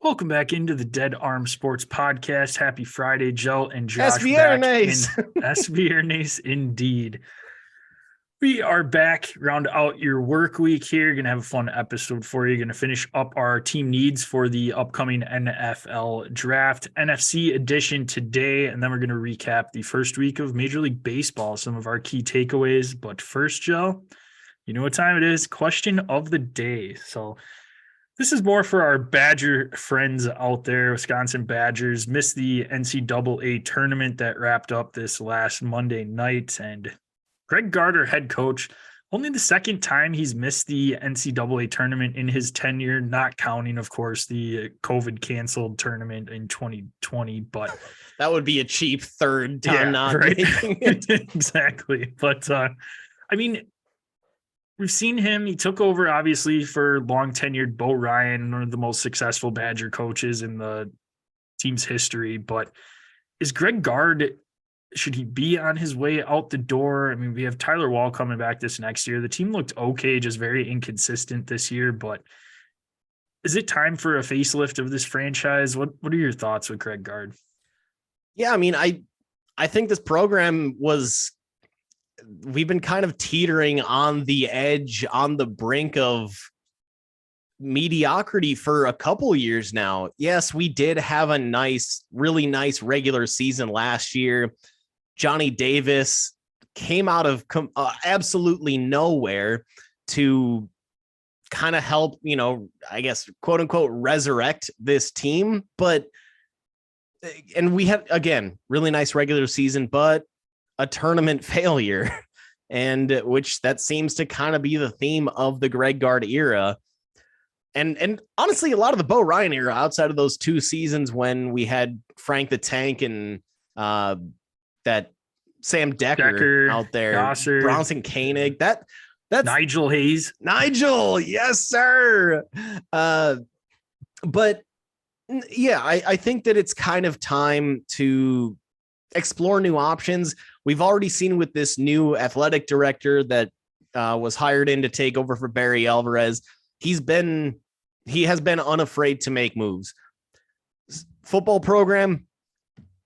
Welcome back into the Dead Arm Sports Podcast. Happy Friday, Joe and Josh. Es Back Viernes. in Es Viernes, indeed. We are back, round out your work week here. Going to have a fun episode for you. Going to finish up our team needs for the upcoming NFL draft, NFC edition today. And then we're going to recap the first week of Major League Baseball, some of our key takeaways. But first, Joe, you know what time it is? Question of the day. So this is more for our Badger friends out there. Wisconsin Badgers missed the NCAA tournament that wrapped up this last Monday night. And Greg Gard, head coach, only the second time he's missed the NCAA tournament in his tenure, not counting, of course, the COVID canceled tournament in 2020. But that would be a cheap third time taking it. Exactly. But I mean, we've seen him. He took over, obviously, for long-tenured Bo Ryan, one of the most successful Badger coaches in the team's history. But is Greg Gard, should he be on his way out the door? I mean, we have Tyler Wall coming back this next year. The team looked okay, just very inconsistent this year. But is it time for a facelift of this franchise? What are your thoughts with Greg Gard? Yeah, I mean, I think this program we've been kind of teetering on the edge, on the brink of mediocrity for a couple years now. Yes, we did have a really nice regular season last year. Johnny Davis came out of absolutely nowhere to kind of help, I guess, quote unquote, resurrect this team. And we had, again, really nice regular season, but a tournament failure, and which that seems to kind of be the theme of the Greg Gard era. And honestly, a lot of the Bo Ryan era, outside of those 2 seasons when we had Frank the Tank and that Sam Decker out there, Gosser, Bronson Koenig, that's Nigel Hayes. Nigel, yes, sir. But yeah, I think that it's kind of time to explore new options. We've already seen with this new athletic director that was hired in to take over for Barry Alvarez. He has been unafraid to make moves. Football program.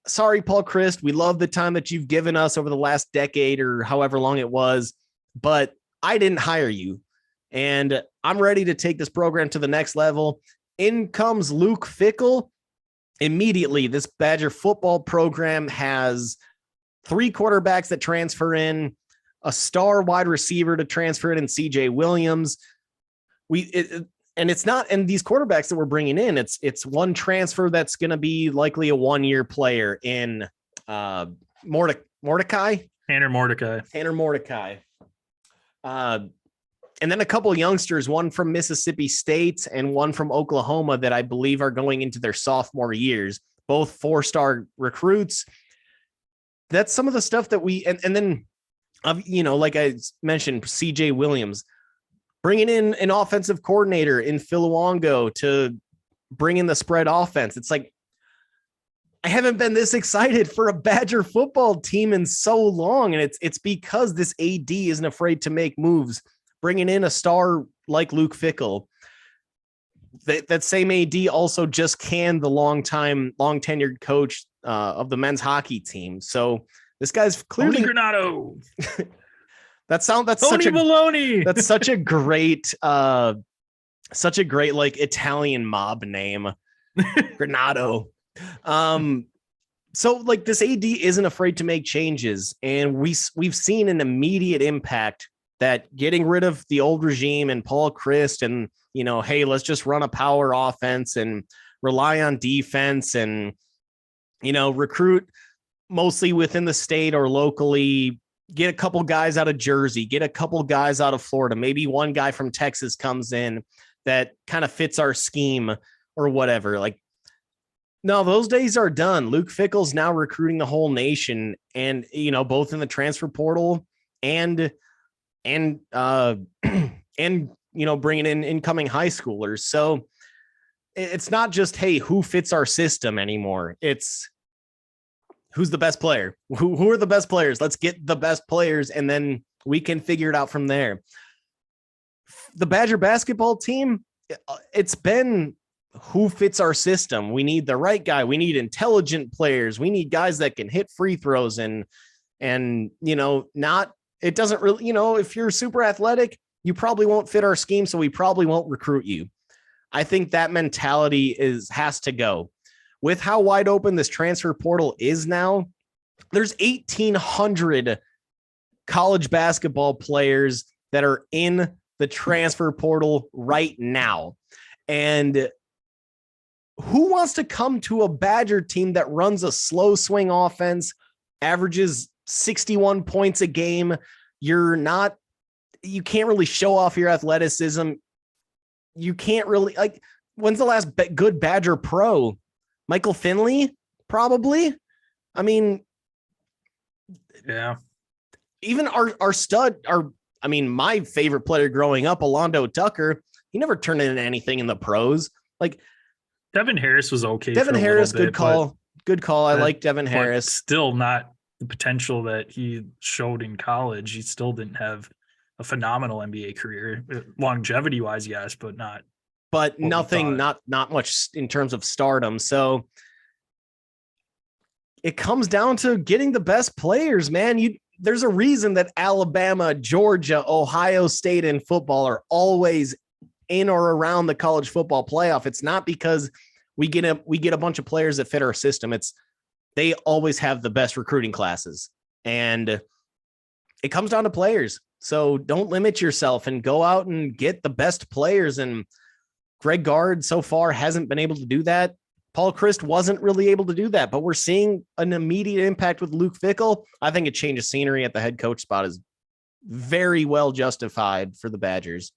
Sorry, Paul Christ. We love the time that you've given us over the last decade or however long it was, but I didn't hire you, and I'm ready to take this program to the next level. In comes Luke Fickell. Immediately, this Badger football program has 3 quarterbacks that transfer in, a star wide receiver to transfer in CJ Williams. And these quarterbacks that we're bringing in, it's one transfer that's going to be likely a 1-year player in Tanner Mordecai. And then a couple of youngsters, one from Mississippi State and one from Oklahoma, that I believe are going into their sophomore years, both 4-star recruits. That's some of the stuff that and then, like I mentioned, CJ Williams, bringing in an offensive coordinator in Phil Luongo to bring in the spread offense. It's like, I haven't been this excited for a Badger football team in so long. And it's because this AD isn't afraid to make moves. Bringing in a star like Luke Fickell, that same AD also just canned the long tenured coach of the men's hockey team. So this guy's clearly Tony Granato. That's Tony Maloney. That's such a great like Italian mob name, Granato. So like this AD isn't afraid to make changes, and we've seen an immediate impact. That getting rid of the old regime and Paul Christ and, hey, let's just run a power offense and rely on defense and, recruit mostly within the state or locally, get a couple guys out of Jersey, get a couple guys out of Florida. Maybe one guy from Texas comes in that kind of fits our scheme or whatever. Like, no, those days are done. Luke Fickell's now recruiting the whole nation and, both in the transfer portal and bringing in incoming high schoolers. So it's not just, hey, who fits our system anymore. It's who's the best player, who are the best players. Let's get the best players. And then we can figure it out from there. The Badger basketball team, it's been who fits our system. We need the right guy. We need intelligent players. We need guys that can hit free throws and not, it doesn't really, if you're super athletic, you probably won't fit our scheme. So we probably won't recruit you. I think that mentality has to go. With how wide open this transfer portal is now, there's 1,800 college basketball players that are in the transfer portal right now. And who wants to come to a Badger team that runs a slow swing offense, averages 61 points a game? You can't really show off your athleticism. You can't really, when's the last good Badger pro? Michael Finley, probably. I mean, yeah. Even our stud, my favorite player growing up, Alondo Tucker, he never turned into anything in the pros. Like Devin Harris was okay. Devin Harris, good call. Good call. I like Devin Harris. Still not the potential that he showed in college. He still didn't have a phenomenal NBA career, longevity wise, yes, but not. But nothing, not much in terms of stardom. So it comes down to getting the best players, man. There's a reason that Alabama, Georgia, Ohio State in football are always in or around the college football playoff. It's not because we get a bunch of players that fit our system. They always have the best recruiting classes, and it comes down to players. So don't limit yourself and go out and get the best players. And Greg Gard so far hasn't been able to do that. Paul Christ wasn't really able to do that, but we're seeing an immediate impact with Luke Fickell. I think a change of scenery at the head coach spot is very well justified for the Badgers.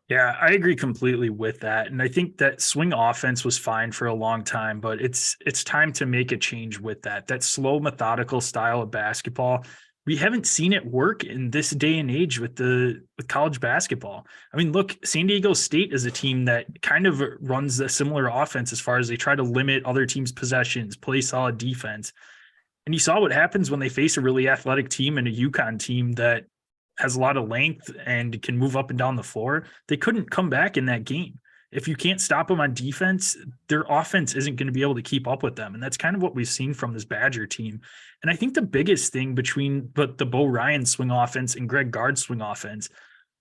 Yeah, I agree completely with that. And I think that swing offense was fine for a long time, but it's time to make a change with that. That slow, methodical style of basketball, we haven't seen it work in this day and age with college basketball. I mean, look, San Diego State is a team that kind of runs a similar offense as far as they try to limit other teams' possessions, play solid defense. And you saw what happens when they face a really athletic team and a UConn team that has a lot of length and can move up and down the floor. They couldn't come back in that game. If you can't stop them on defense, their offense isn't going to be able to keep up with them. And that's kind of what we've seen from this Badger team. And I think the biggest thing between the Bo Ryan swing offense and Greg Gard swing offense,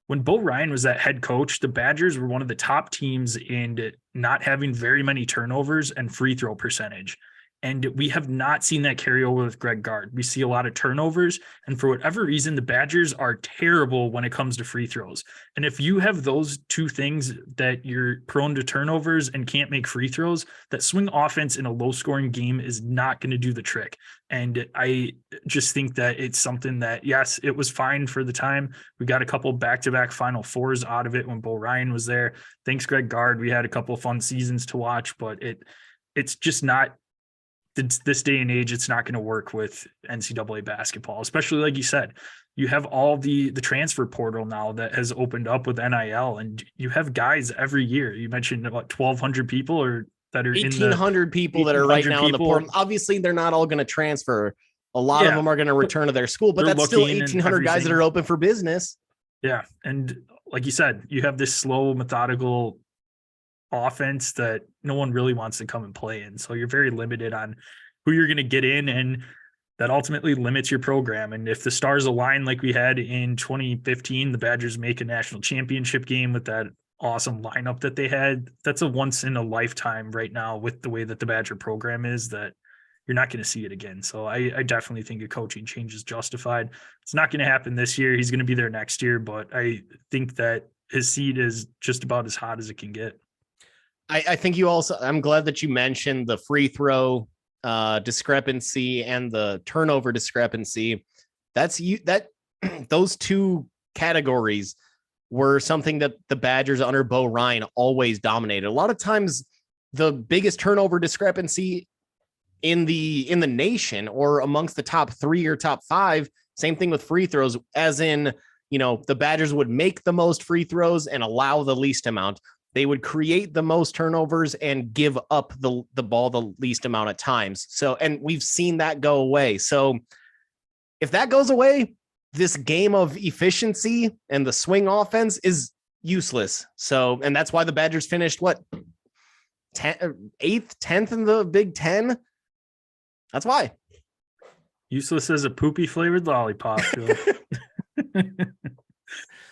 when Bo Ryan was that head coach, the Badgers were one of the top teams in not having very many turnovers and free throw percentage. And we have not seen that carry over with Greg Gard. We see a lot of turnovers, and for whatever reason, the Badgers are terrible when it comes to free throws. And if you have those two things, that you're prone to turnovers and can't make free throws, that swing offense in a low-scoring game is not going to do the trick. And I just think that it's something that, yes, it was fine for the time. We got a couple back-to-back Final Fours out of it when Bo Ryan was there. Thanks, Greg Gard. We had a couple of fun seasons to watch, but it's just not, this day and age, it's not going to work with NCAA basketball, especially like you said, you have all the transfer portal now that has opened up with NIL, and you have guys every year. You mentioned about 1,200 people or that are 1,800 people that are right now in the portal. Obviously, they're not all going to transfer. A lot of them are going to return to their school, but that's still 1,800 guys that are open for business. Yeah. And like you said, you have this slow, methodical offense that no one really wants to come and play in. So you're very limited on who you're going to get in, and that ultimately limits your program. And if the stars align like we had in 2015, the Badgers make a national championship game with that awesome lineup that they had. That's a once in a lifetime right now with the way that the Badger program is, that you're not going to see it again. So I definitely think a coaching change is justified. It's not going to happen this year. He's going to be there next year, but I think that his seat is just about as hot as it can get. I think I'm glad that you mentioned the free throw discrepancy and the turnover discrepancy. Those two categories were something that the Badgers under Bo Ryan always dominated. A lot of times the biggest turnover discrepancy in the nation or amongst the top 3 or top 5, same thing with free throws, as in, the Badgers would make the most free throws and allow the least amount. They would create the most turnovers and give up the ball the least amount of times. So, and we've seen that go away. So if that goes away, this game of efficiency and the swing offense is useless. So, and that's why the Badgers finished 8th, 10th in the Big Ten. That's why. Useless as a poopy flavored lollipop.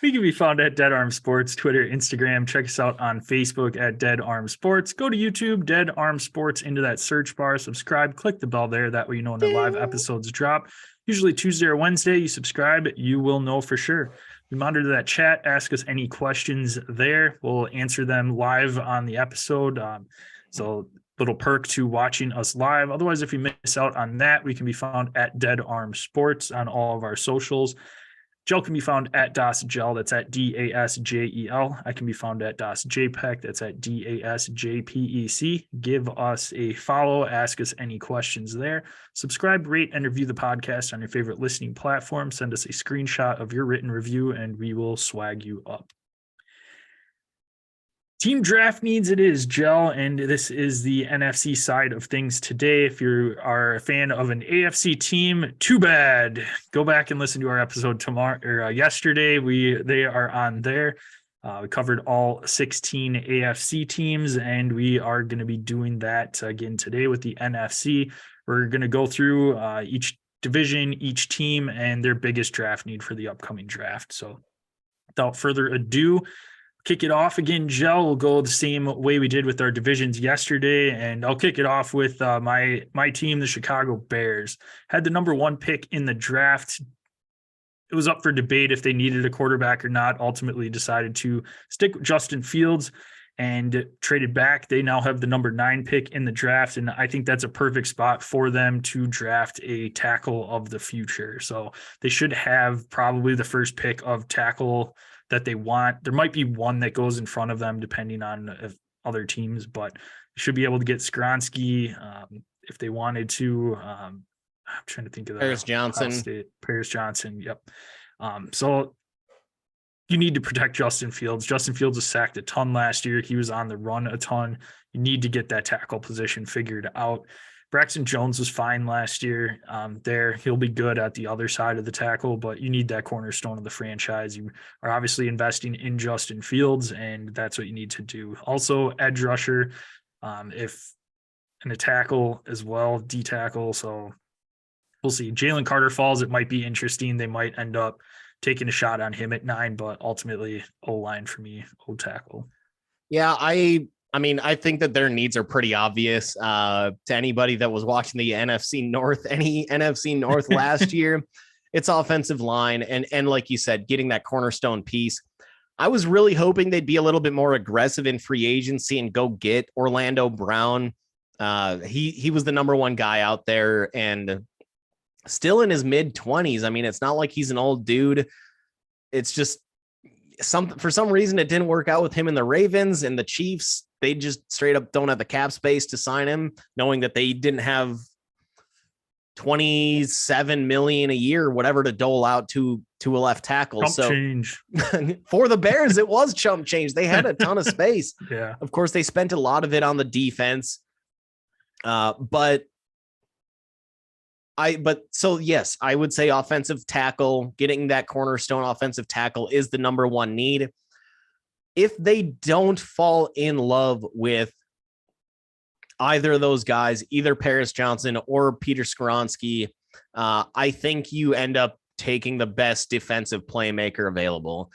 We can be found at Dead Arm Sports, Twitter, Instagram. Check us out on Facebook at Dead Arm Sports. Go to YouTube, Dead Arm Sports, into that search bar, subscribe, click the bell there. That way you know when the live episodes drop. Usually Tuesday or Wednesday, you subscribe, you will know for sure. We monitor that chat, ask us any questions there. We'll answer them live on the episode. So little perk to watching us live. Otherwise, if you miss out on that, we can be found at Dead Arm Sports on all of our socials. Gel can be found at DasJel, that's at DASJEL. I can be found at DasJPEC, that's at DASJPEC. Give us a follow, ask us any questions there. Subscribe, rate, and review the podcast on your favorite listening platform. Send us a screenshot of your written review, and we will swag you up. Team draft needs it is, Gel, and this is the NFC side of things today. If you are a fan of an AFC team, too bad. Go back and listen to our episode tomorrow or yesterday. They are on there. We covered all 16 AFC teams, and we are going to be doing that again today with the NFC. We're going to go through each division, each team, and their biggest draft need for the upcoming draft. So without further ado, kick it off again, Gel. We'll go the same way we did with our divisions yesterday, and I'll kick it off with my team, the Chicago Bears. Had the number 1 pick in the draft. It was up for debate if they needed a quarterback or not. Ultimately decided to stick with Justin Fields and traded back. They now have the number 9 pick in the draft, and I think that's a perfect spot for them to draft a tackle of the future. So they should have probably the first pick of tackle that they want. There might be one that goes in front of them depending on other teams, but should be able to get Skronsky if they wanted to. I'm trying to think of that. Paris Johnson. Yep. So you need to protect Justin Fields. Justin Fields was sacked a ton last year. He was on the run a ton. You need to get that tackle position figured out. Braxton Jones was fine last year. He'll be good at the other side of the tackle, but you need that cornerstone of the franchise. You are obviously investing in Justin Fields, and that's what you need to do. Also, edge rusher, if and a tackle as well, D tackle. So we'll see. Jalen Carter falls. It might be interesting. They might end up taking a shot on him at 9, but ultimately O-line for me, O tackle. Yeah, I mean, I think that their needs are pretty obvious to anybody that was watching the NFC North last year. It's offensive line. And like you said, getting that cornerstone piece. I was really hoping they'd be a little bit more aggressive in free agency and go get Orlando Brown. He was the number 1 guy out there and still in his mid-20s. I mean, it's not like he's an old dude. It's just for some reason it didn't work out with him and the Ravens, and the Chiefs. They just straight up don't have the cap space to sign him, knowing that they didn't have $27 million a year or whatever to dole out to a left tackle. Change. For the Bears, it was chump change. They had a ton of space. Yeah. Of course, they spent a lot of it on the defense. Yes, I would say offensive tackle, getting that cornerstone offensive tackle is the number 1 need. If they don't fall in love with either of those guys, either Paris Johnson or Peter Skronsky, I think you end up taking the best defensive playmaker available.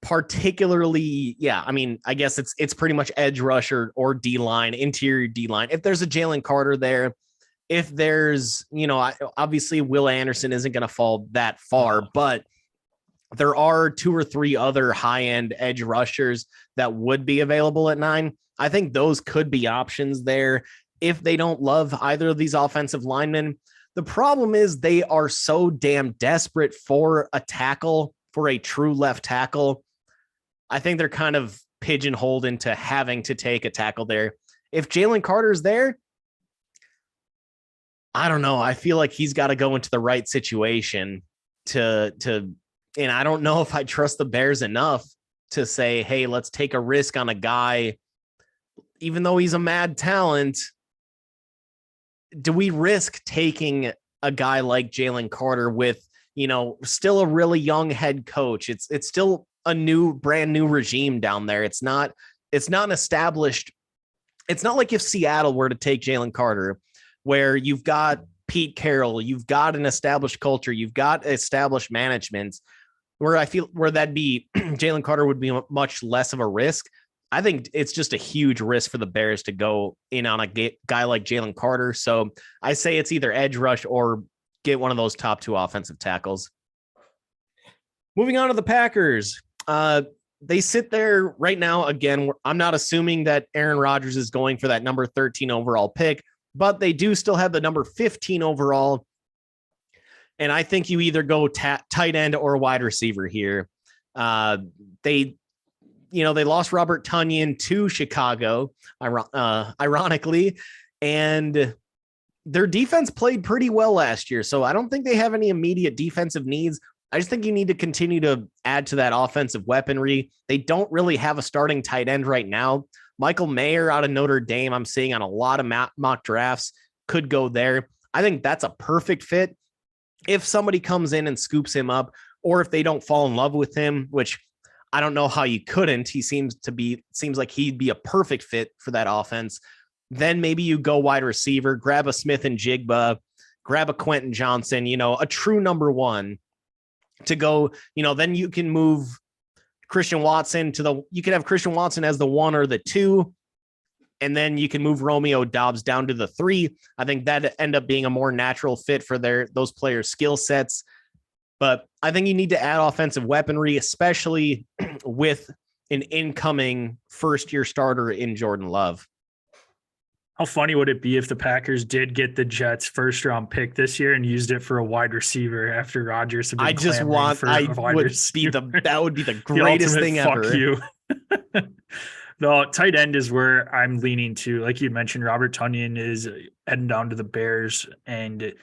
Particularly, I mean, I guess it's pretty much edge rusher or D-line, interior D-line. If there's a Jalen Carter there, if there's, obviously Will Anderson isn't going to fall that far, but there are 2 or 3 other high-end edge rushers that would be available at 9. I think those could be options there if they don't love either of these offensive linemen. The problem is they are so damn desperate for a tackle, for a true left tackle. I think they're kind of pigeonholed into having to take a tackle there. If Jalen Carter's there, I don't know. I feel like he's got to go into the right situation and I don't know if I trust the Bears enough to say, hey, let's take a risk on a guy, even though he's a mad talent. Do we risk taking a guy like Jalen Carter with, still a really young head coach? It's still a brand new regime down there. It's not an established it's not like if Seattle were to take Jalen Carter, where you've got Pete Carroll, you've got an established culture, you've got established management, where I feel where that'd be Jalen Carter would be much less of a risk. I think it's just a huge risk for the Bears to go in on a guy like Jalen Carter. So I say it's either edge rush or get one of those top 2 offensive tackles. Moving on to the Packers. They sit there right now. Again, I'm not assuming that Aaron Rodgers is going for that number 13 overall pick, but they do still have the number 15 overall. And I think you either go tight end or wide receiver here. They lost Robert Tonyan to Chicago, ironically, and their defense played pretty well last year. So I don't think they have any immediate defensive needs. I just think you need to continue to add to that offensive weaponry. They don't really have a starting tight end right now. Michael Mayer out of Notre Dame, I'm seeing on a lot of mock drafts, could go there. I think that's a perfect fit. If somebody comes in and scoops him up, or if they don't fall in love with him, which I don't know how you couldn't, he seems like he'd be a perfect fit for that offense. Then maybe you go wide receiver, grab a Smith and Jigba, grab a Quentin Johnson, a true number 1 to go, then you can move Christian Watson you can have Christian Watson as the 1 or the 2, and then you can move Romeo Doubs down to the 3. I think that'd end up being a more natural fit for those players' skill sets. But I think you need to add offensive weaponry, especially with an incoming first-year starter in Jordan Love. How funny would it be if the Packers did get the Jets' first-round pick this year and used it for a wide receiver after Rodgers had been that would be the greatest thing ever. Fuck you. No, tight end is where I'm leaning to. Like you mentioned, Robert Tonyan is heading down to the Bears, and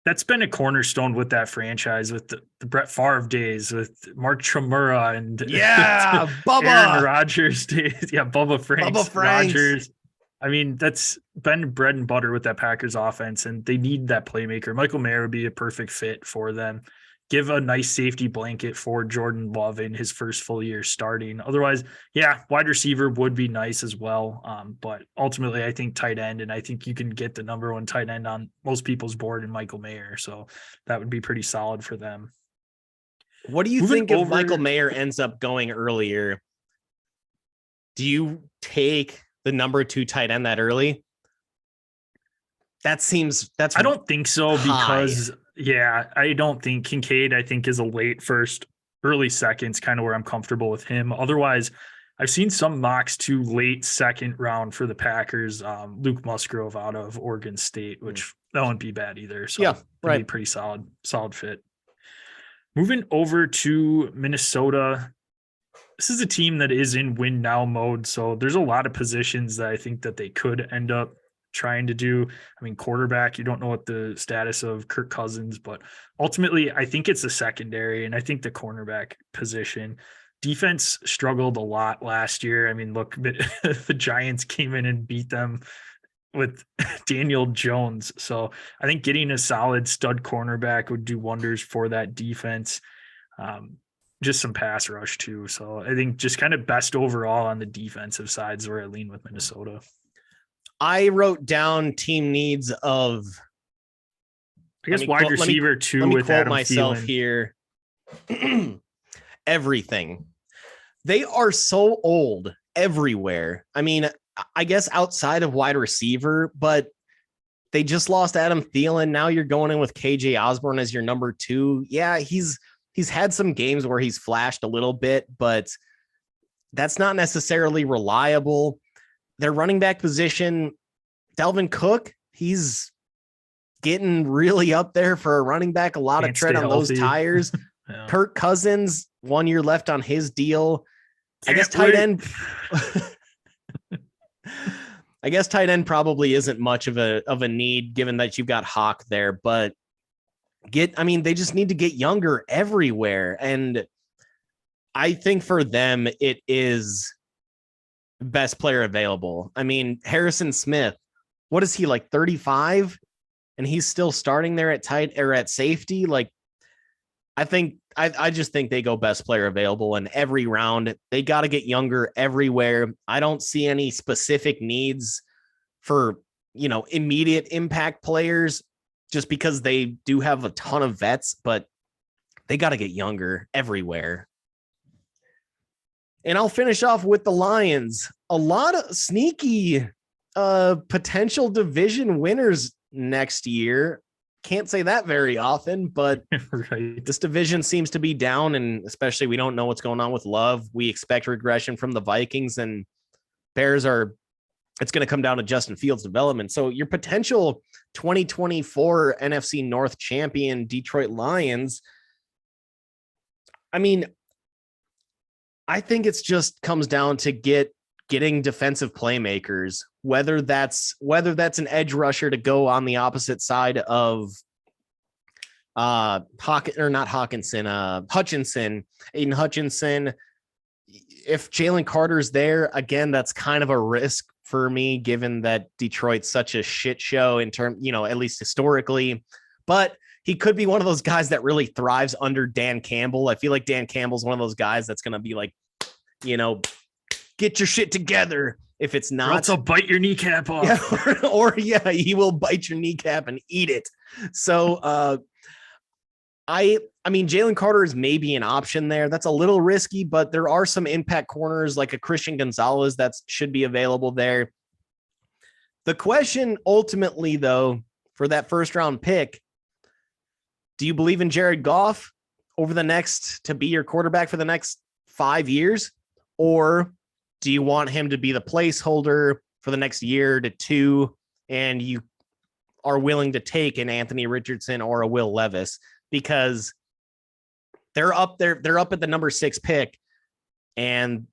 that's been a cornerstone with that franchise, with the Brett Favre days, with Mark Tremura and Bubba Aaron Rodgers days. Yeah, Bubba Franks. Rodgers. I mean, that's been bread and butter with that Packers offense, and they need that playmaker. Michael Mayer would be a perfect fit for them. Give a nice safety blanket for Jordan Love in his first full year starting. Otherwise, wide receiver would be nice as well. But ultimately, I think tight end, and I think you can get the number 1 tight end on most people's board in Michael Mayer. So that would be pretty solid for them. What do you think if Michael Mayer ends up going earlier? Do you take the number 2 tight end that early? I don't think so, because I don't think Kincaid, I think, is a late first, early second's kind of where I'm comfortable with him. Otherwise, I've seen some mocks to late second round for the Packers. Luke Musgrove out of Oregon State, which that wouldn't be bad either. So be pretty solid fit. Moving over to Minnesota. This is a team that is in win now mode. So there's a lot of positions that I think that they could end up trying to do. I mean, quarterback, you don't know what the status of Kirk Cousins, but ultimately I think it's the secondary, and I think the cornerback position. Defense struggled a lot last year. I mean, look, the Giants came in and beat them with Daniel Jones. So I think getting a solid stud cornerback would do wonders for that defense. Just some pass rush too. So I think just kind of best overall on the defensive sides where I lean with Minnesota. I wrote down team needs of, I guess, wide receiver too. Let me quote myself here. Everything. They are so old everywhere. I mean, I guess outside of wide receiver, but they just lost Adam Thielen. Now you're going in with KJ Osborne as your number 2. Yeah, he's had some games where he's flashed a little bit, but that's not necessarily reliable. Their running back position, Dalvin Cook, he's getting really up there for a running back. A lot of tread on those tires. Yeah. Kirk Cousins, 1 year left on his deal. I guess tight end probably isn't much of a need, given that you've got Hawk there, but they just need to get younger everywhere. And I think for them, it is best player available. I mean, Harrison Smith, what is he, like 35? And he's still starting there at tight or at safety. Like, I think I just think they go best player available in every round. They got to get younger everywhere. I don't see any specific needs for, immediate impact players just because they do have a ton of vets, but they got to get younger everywhere. And I'll finish off with the Lions. A lot of sneaky potential division winners next year. Can't say that very often, but right. This division seems to be down, and especially we don't know what's going on with Love. We expect regression from the Vikings, and Bears it's going to come down to Justin Fields' development. So your potential 2024 NFC North champion Detroit Lions, I mean, I think it's just comes down to getting defensive playmakers, whether that's an edge rusher to go on the opposite side of Hutchinson, Aiden Hutchinson. If Jalen Carter's there, again, that's kind of a risk for me, given that Detroit's such a shit show in terms, at least historically, but he could be one of those guys that really thrives under Dan Campbell. I feel like Dan Campbell's one of those guys that's going to be like, get your shit together. If it's not, or else I'll bite your kneecap off. Yeah, he will bite your kneecap and eat it. So, I mean, Jalen Carter is maybe an option there. That's a little risky, but there are some impact corners like a Christian Gonzalez that should be available there. The question ultimately, though, for that first round pick, do you believe in Jared Goff to be your quarterback for the next 5 years? Or do you want him to be the placeholder for the next year to 2, and you are willing to take an Anthony Richardson or a Will Levis? Because they're up there, they're up at the number 6 pick. And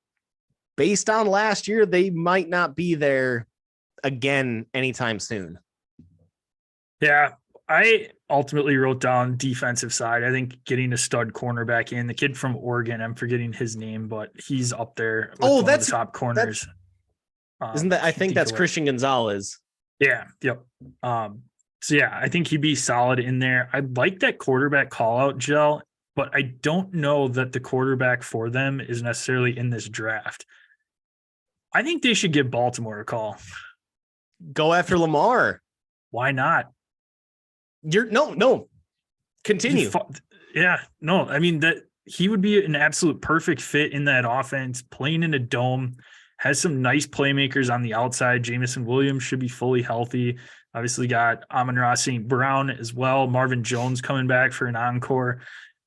based on last year, they might not be there again anytime soon. Yeah, I ultimately wrote down defensive side. I think getting a stud cornerback in, the kid from Oregon, I'm forgetting his name, but he's up there with that's the top corners. Isn't that? I think that's Christian Gonzalez. Yeah. Yep. So yeah, I think he'd be solid in there. I like that quarterback call out, Gel, but I don't know that the quarterback for them is necessarily in this draft. I think they should give Baltimore a call. Go after Lamar. Why not? No. Continue. I mean, that he would be an absolute perfect fit in that offense, playing in a dome, has some nice playmakers on the outside. Jamison Williams should be fully healthy. Obviously got Amon-Ra St. Brown as well. Marvin Jones coming back for an encore.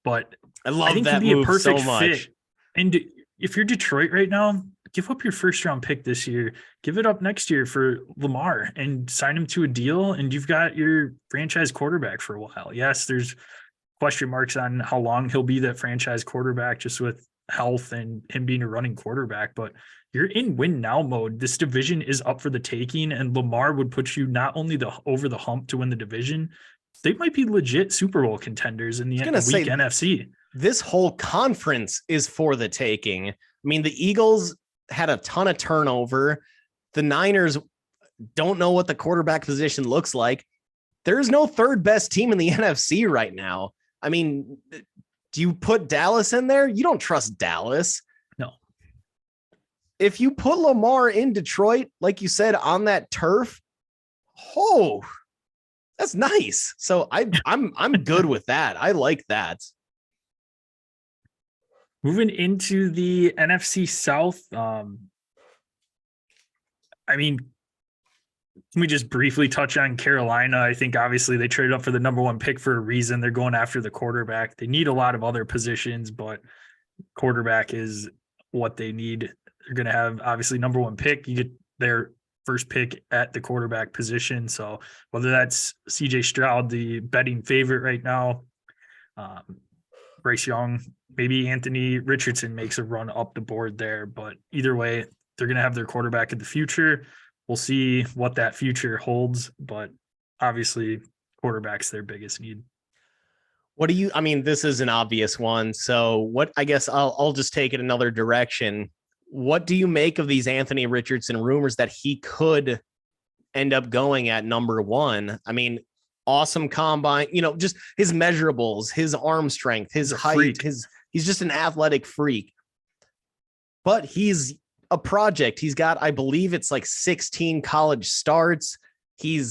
But I think that he'd be a perfect fit. And if you're Detroit right now, give up your first round pick this year, give it up next year for Lamar and sign him to a deal. And you've got your franchise quarterback for a while. Yes, there's question marks on how long he'll be that franchise quarterback just with health and him being a running quarterback, but you're in win now mode. This division is up for the taking, and Lamar would put you not only over the hump to win the division, they might be legit Super Bowl contenders in the weak NFC. This whole conference is for the taking. I mean, the Eagles had a ton of turnover. The Niners don't know what the quarterback position looks like. There's no third best team in the NFC right now. I mean, do you put Dallas in there? You don't trust Dallas. No. If you put Lamar in Detroit, like you said, on that turf, that's nice. So I'm good with that. I like that. Moving into the NFC South, I mean, can we just briefly touch on Carolina? I think obviously they traded up for the number 1 pick for a reason. They're going after the quarterback. They need a lot of other positions, but quarterback is what they need. They're going to have obviously number 1 pick. You get their first pick at the quarterback position. So whether that's CJ Stroud, the betting favorite right now, Bryce Young, maybe Anthony Richardson makes a run up the board there, but either way, they're going to have their quarterback in the future. We'll see what that future holds, but obviously quarterback's their biggest need. This is an obvious one. So I guess I'll just take it another direction. What do you make of these Anthony Richardson rumors that he could end up going at number 1? I mean, awesome combine, just his measurables, his arm strength, his height, he's just an athletic freak. But he's a project. He's got, I believe it's like 16 college starts. He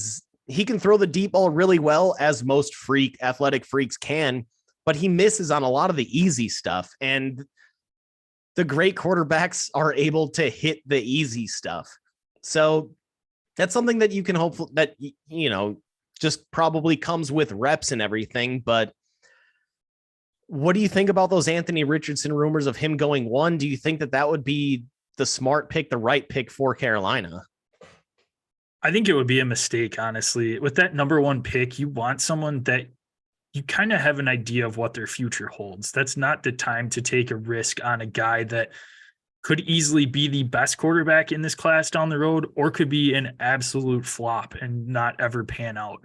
can throw the deep ball really well, as most athletic freaks can, but he misses on a lot of the easy stuff. And the great quarterbacks are able to hit the easy stuff. So that's something that you can hope that, just probably comes with reps and everything. But what do you think about those Anthony Richardson rumors of him going 1? Do you think that would be the smart pick, the right pick for Carolina? I think it would be a mistake, honestly. With that number 1 pick, you want someone that you kind of have an idea of what their future holds. That's not the time to take a risk on a guy that could easily be the best quarterback in this class down the road, or could be an absolute flop and not ever pan out.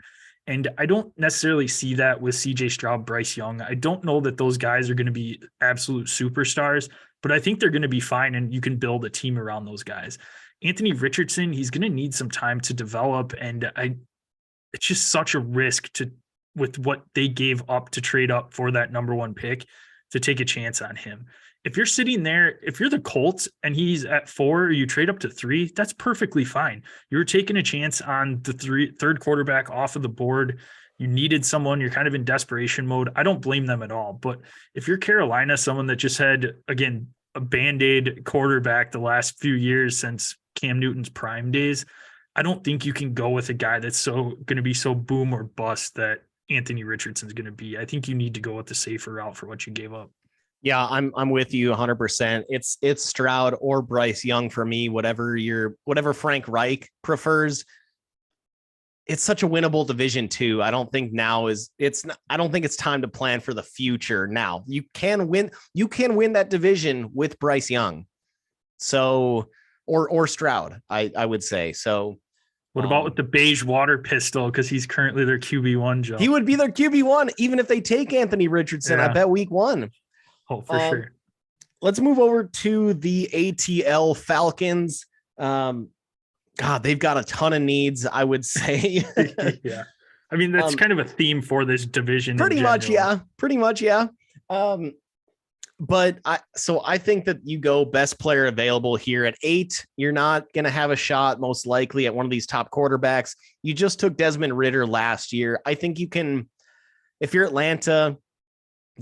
And I don't necessarily see that with CJ Stroud, Bryce Young. I don't know that those guys are going to be absolute superstars, but I think they're going to be fine, and you can build a team around those guys. Anthony Richardson, he's going to need some time to develop, and it's just such a risk with what they gave up to trade up for that number 1 pick, to take a chance on him. If you're sitting there, if you're the Colts and he's at 4, or you trade up to 3, that's perfectly fine. You're taking a chance on the third quarterback off of the board. You needed someone, you're kind of in desperation mode. I don't blame them at all. But if you're Carolina, someone that just had, again, a Band-Aid quarterback the last few years since Cam Newton's prime days, I don't think you can go with a guy that's going to be so boom or bust that Anthony Richardson's going to be. I think you need to go with the safer route for what you gave up. Yeah, I'm with you 100%. It's Stroud or Bryce Young for me, whatever Frank Reich prefers. It's such a winnable division too. I don't think I don't think it's time to plan for the future now. You can win that division with Bryce Young. So, or Stroud, I would say. So what about with the beige water pistol? Because he's currently their QB1, Joe. He would be their QB1, even if they take Anthony Richardson. Yeah. I bet week 1. Oh, for sure. Let's move over to the ATL Falcons. God, they've got a ton of needs, I would say. Yeah. I mean, that's kind of a theme for this division. Pretty much, yeah. But I think that you go best player available here at 8. You're not going to have a shot, most likely, at one of these top quarterbacks. You just took Desmond Ridder last year. I think you can, if you're Atlanta,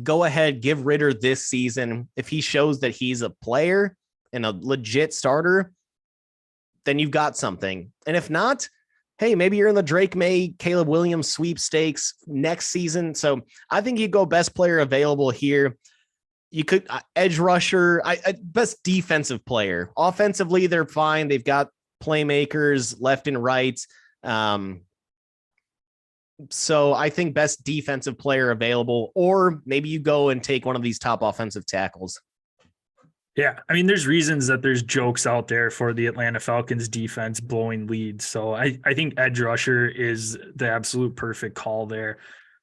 go ahead, give Ridder this season. If he shows that he's a player and a legit starter, then you've got something. And if not, hey, maybe you're in the Drake May, Caleb Williams sweepstakes next season. So I think you go best player available here. You could edge rusher, best defensive player. Offensively, they're fine. They've got playmakers left and right. So I think best defensive player available, or maybe you go and take one of these top offensive tackles. Yeah. I mean, there's reasons that there's jokes out there for the Atlanta Falcons defense blowing leads. So I think edge rusher is the absolute perfect call there.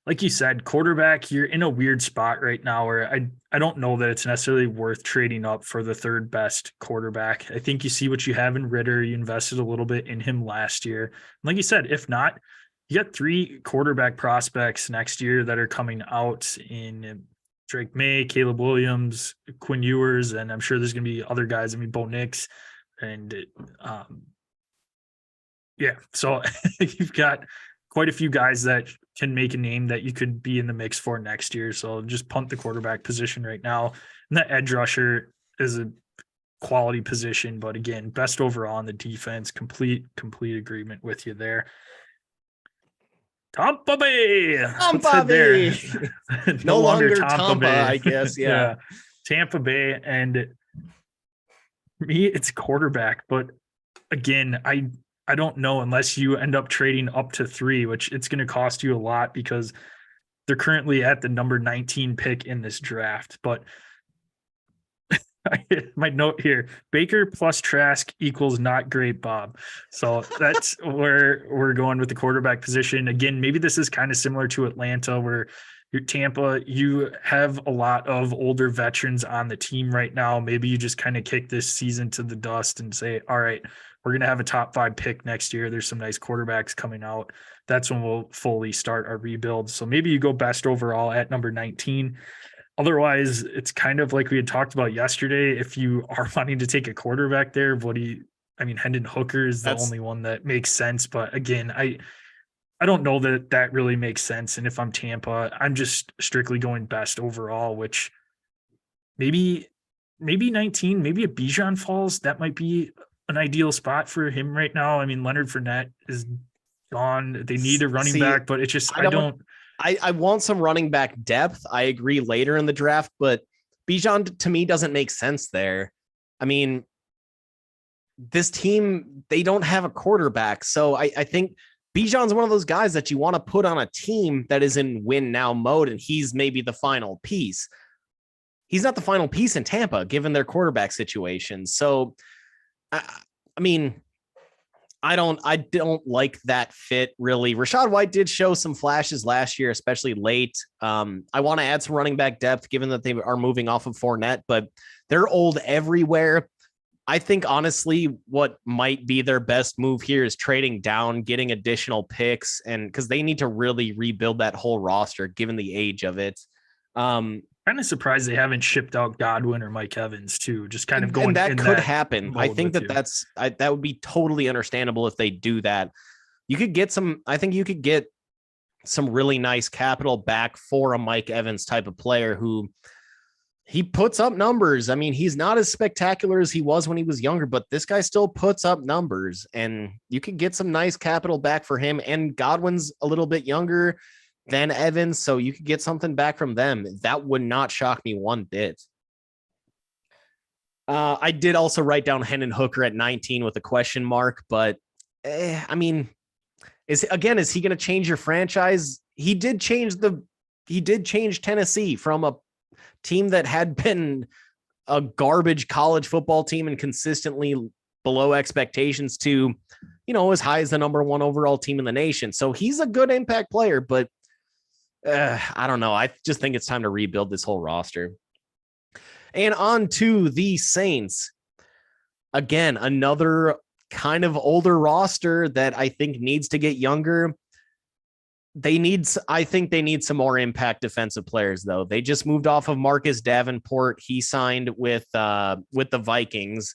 Like you said, quarterback, you're in a weird spot right now where I don't know that it's necessarily worth trading up for the third best quarterback. I think you see what you have in Ridder. You invested a little bit in him last year. And like you said, if not, you got 3 quarterback prospects next year that are coming out in Drake May, Caleb Williams, Quinn Ewers, and I'm sure there's going to be other guys. I mean, Bo Nix, and yeah. So you've got quite a few guys that can make a name that you could be in the mix for next year. So just punt the quarterback position right now. And the edge rusher is a quality position, but again, best overall on the defense. Complete agreement with you there. Tampa Bay. No longer Tampa Bay. I guess. Yeah. Tampa Bay. And for me, it's quarterback. But again, I don't know unless you end up trading up to 3, which it's going to cost you a lot because they're currently at the number 19 pick in this draft. But my note here, Baker plus Trask equals not great, Bob. So that's where we're going with the quarterback position. Again, maybe this is kind of similar to Atlanta where Your Tampa, you have a lot of older veterans on the team right now. Maybe you just kind of kick this season to the dust and say, all right, we're going to have a top 5 pick next year. There's some nice quarterbacks coming out. That's when we'll fully start our rebuild. So maybe you go best overall at number 19. Otherwise, it's kind of like we had talked about yesterday. If you are wanting to take a quarterback there, Hendon Hooker is the only one that makes sense. But again, I don't know that really makes sense. And if I'm Tampa, I'm just strictly going best overall, which maybe 19, maybe a Bijan falls. That might be an ideal spot for him right now. I mean, Leonard Fournette is gone. They need a running back, but it's just, I want some running back depth. I agree later in the draft, but Bijan to me doesn't make sense there. I mean, this team, they don't have a quarterback. So I think Bijan's one of those guys that you want to put on a team that is in win now mode, and he's maybe the final piece. He's not the final piece in Tampa, given their quarterback situation. So, I mean, I don't like that fit really. Rachaad White did show some flashes last year, especially late. I want to add some running back depth, given that they are moving off of Fournette, but they're old everywhere. I think honestly, what might be their best move here is trading down, getting additional picks, and because they need to really rebuild that whole roster, given the age of it. Kind of surprised they haven't shipped out Godwin or Mike Evans too. Just kind of going. And that could happen. I think that would be totally understandable if they do that. You could get some. I think you could get some really nice capital back for a Mike Evans type of player who. He puts up numbers. I mean, he's not as spectacular as he was when he was younger, but this guy still puts up numbers, and you could get some nice capital back for him. And Godwin's a little bit younger than Evans, so you could get something back from them. That would not shock me one bit. I did also write down Hendon Hooker at 19 with a question mark, but I mean, is he going to change your franchise? He did change Tennessee from a team that had been a garbage college football team and consistently below expectations to, as high as the number 1 overall team in the nation. So he's a good impact player, but I don't know. I just think it's time to rebuild this whole roster. And on to the Saints. Again, another kind of older roster that I think needs to get younger. I think they need some more impact defensive players, though. They just moved off of Marcus Davenport. He signed with the Vikings.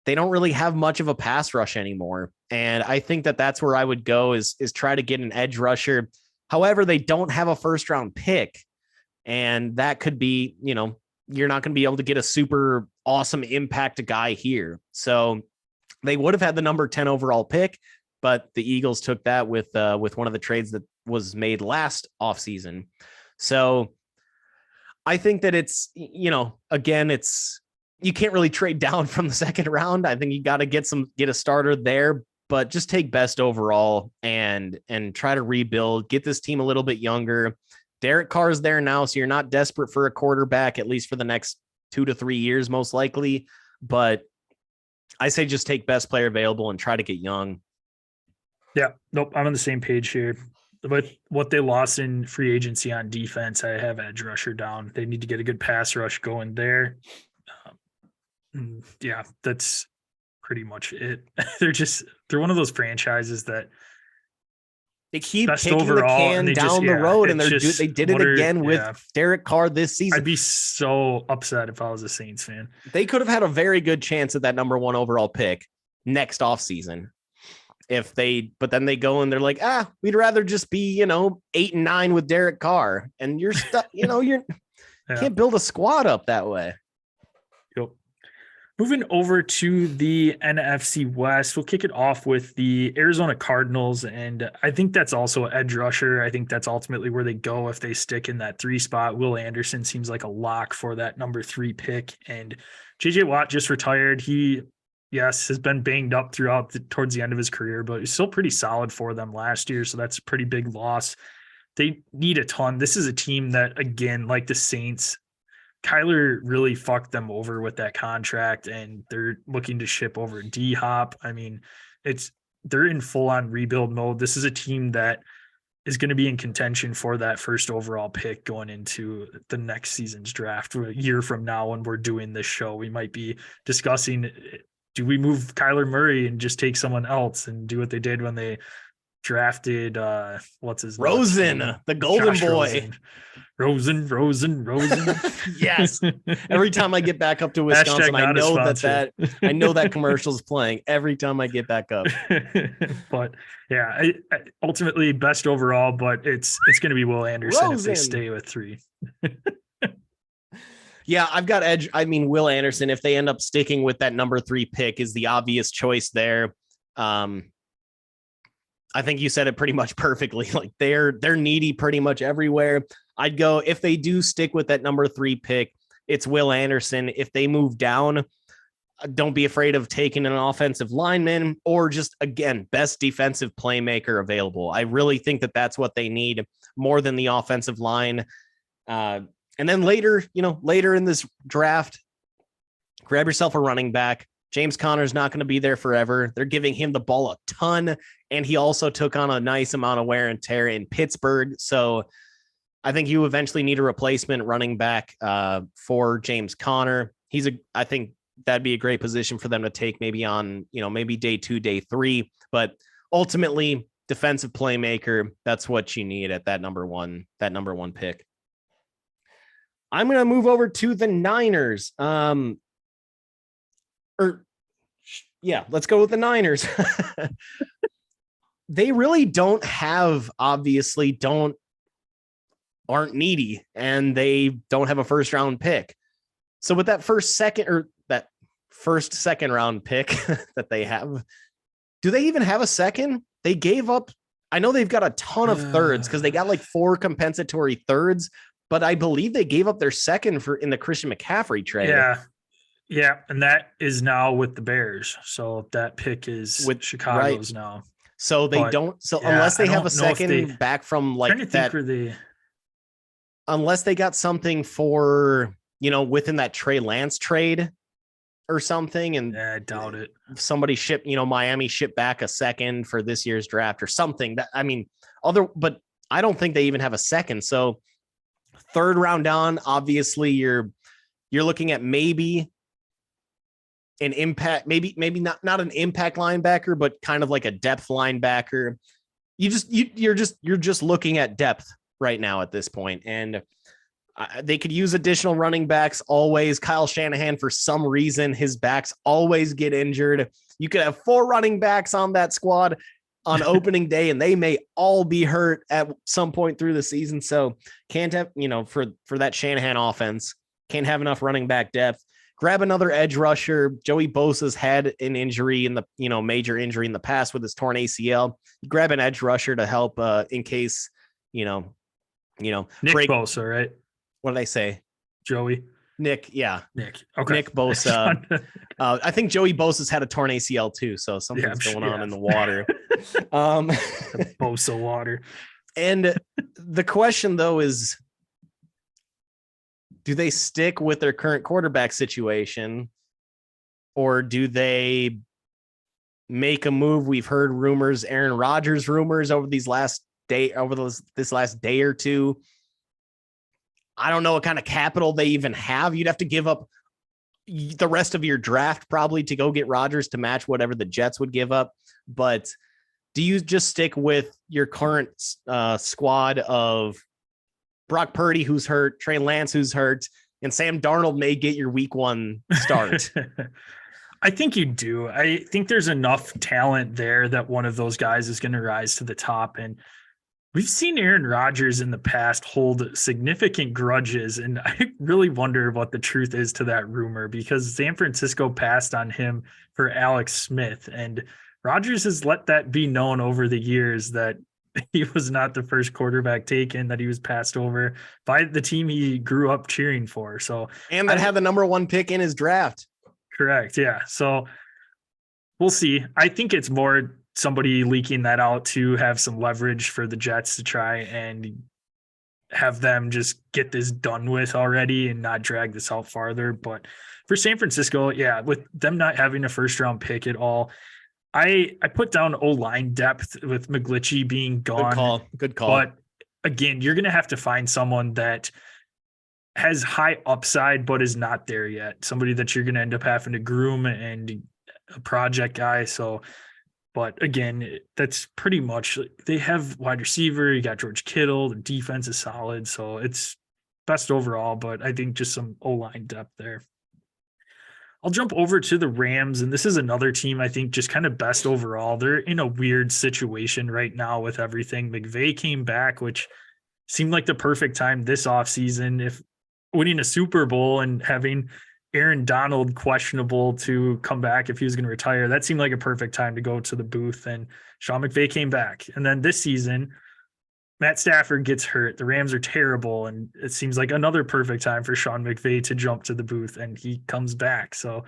They don't really have much of a pass rush anymore. And I think that's where I would go is try to get an edge rusher. However, they don't have a first round pick. And that could be, you're not going to be able to get a super awesome impact guy here. So they would have had the number 10 overall pick, but the Eagles took that with one of the trades that was made last offseason. So I think that it's, again, you can't really trade down from the second round. I think you got to get a starter there, but just take best overall and try to rebuild, get this team a little bit younger. Derek Carr's there now, so you're not desperate for a quarterback, at least for the next 2 to 3 years, most likely. But I say just take best player available and try to get young. Yeah, nope, I'm on the same page here. But what they lost in free agency on defense, I have edge rusher down. They need to get a good pass rush going there. Yeah, that's pretty much it. They're one of those franchises that they keep kicking the can down the road, and they did it again with Derek Carr this season. I'd be so upset if I was a Saints fan. They could have had a very good chance at that number 1 overall pick next offseason. But then they go and they're like, we'd rather just be, 8 and 9 with Derek Carr, and you're stuck, can't build a squad up that way. Yep. Moving over to the NFC West, we'll kick it off with the Arizona Cardinals. And I think that's also edge rusher. I think that's ultimately where they go if they stick in that 3 spot. Will Anderson seems like a lock for that number 3 pick. And JJ Watt just retired. He, has been banged up towards the end of his career, but he's still pretty solid for them last year. So that's a pretty big loss. They need a ton. This is a team that, again, like the Saints, Kyler really fucked them over with that contract, and they're looking to ship over D-Hop. I mean, they're in full on rebuild mode. This is a team that is going to be in contention for that first overall pick going into the next season's draft. A year from now, when we're doing this show, we might be discussing, do we move Kyler Murray and just take someone else and do what they did when they drafted what's his Rosen, name? the golden Josh boy. Rosen. Yes. Every time I get back up to Wisconsin, I know I know that commercial's playing every time I get back up. But yeah, I ultimately best overall, but it's going to be Will Anderson if they stay with 3. Yeah, I've got edge. I mean, Will Anderson, if they end up sticking with that number 3 pick, is the obvious choice there. I think you said it pretty much perfectly. Like they're needy pretty much everywhere. I'd go, if they do stick with that number 3 pick, it's Will Anderson. If they move down, don't be afraid of taking an offensive lineman or just, again, best defensive playmaker available. I really think that that's what they need more than the offensive line. And then later in this draft, grab yourself a running back. James Conner's not going to be there forever. They're giving him the ball a ton, and he also took on a nice amount of wear and tear in Pittsburgh. So I think you eventually need a replacement running back for James Conner. I think that'd be a great position for them to take maybe on, maybe day 2, day 3. But ultimately, defensive playmaker, that's what you need at that number one pick. I'm going to move over to the Niners. Let's go with the Niners. They really aren't needy, and they don't have a first round pick. So with that first second round pick that they have, do they even have a second? They gave up. I know they've got a ton of thirds because they got like 4 compensatory thirds, but I believe they gave up their second in the Christian McCaffrey trade. Yeah, and that is now with the Bears. So that pick is with Chicago's now. So they don't. So unless they have a second back from like that, unless they got something for within that Trey Lance trade or something, and I doubt it. Somebody shipped, Miami shipped back a second for this year's draft or something. But I don't think they even have a second. So third round down, obviously you're looking at maybe an impact, maybe not an impact linebacker, but kind of like a depth linebacker. You're just looking at depth right now at this point, and they could use additional running backs always. Kyle Shanahan, for some reason, his backs always get injured. You could have 4 running backs on that squad on opening day, and they may all be hurt at some point through the season. So can't have, for that Shanahan offense, can't have enough running back depth. Grab another edge rusher. Joey Bosa's had an injury major injury in the past with his torn ACL. Grab an edge rusher to help in case, Nick Bosa, right? What did I say? Joey. Nick. Yeah. Nick. Okay. Nick Bosa. I think Joey Bosa's had a torn ACL too. So something's going on in the water. Bosa water. And the question though is, do they stick with their current quarterback situation, or do they make a move? We've heard rumors, Aaron Rodgers rumors over this last day or two. I don't know what kind of capital they even have. You'd have to give up the rest of your draft probably to go get Rodgers to match whatever the Jets would give up. But do you just stick with your current squad of Brock Purdy, who's hurt, Trey Lance, who's hurt, and Sam Darnold may get your week 1 start? I think you do. I think there's enough talent there that one of those guys is going to rise to the top. And we've seen Aaron Rodgers in the past hold significant grudges. And I really wonder what the truth is to that rumor, because San Francisco passed on him for Alex Smith. And Rodgers has let that be known over the years that he was not the first quarterback taken, that he was passed over by the team he grew up cheering for. So, and that had the number 1 pick in his draft. Correct. Yeah. So we'll see. I think it's more somebody leaking that out to have some leverage for the Jets to try and have them just get this done with already and not drag this out farther. But for San Francisco, with them not having a first round pick at all, I put down O-line depth with McGlinchey being gone. Good call. But again, you're going to have to find someone that has high upside, but is not there yet. Somebody that you're going to end up having to groom and a project guy. So, but again, that's pretty much, they have wide receiver. You got George Kittle. The defense is solid. So it's best overall, but I think just some O-line depth there. I'll jump over to the Rams, and this is another team I think just kind of best overall. They're in a weird situation right now with everything. McVay came back, which seemed like the perfect time this offseason. If winning a Super Bowl and having Aaron Donald questionable to come back if he was going to retire, that seemed like a perfect time to go to the booth, and Sean McVay came back. And then this season, Matt Stafford gets hurt. The Rams are terrible, and it seems like another perfect time for Sean McVay to jump to the booth, and he comes back. So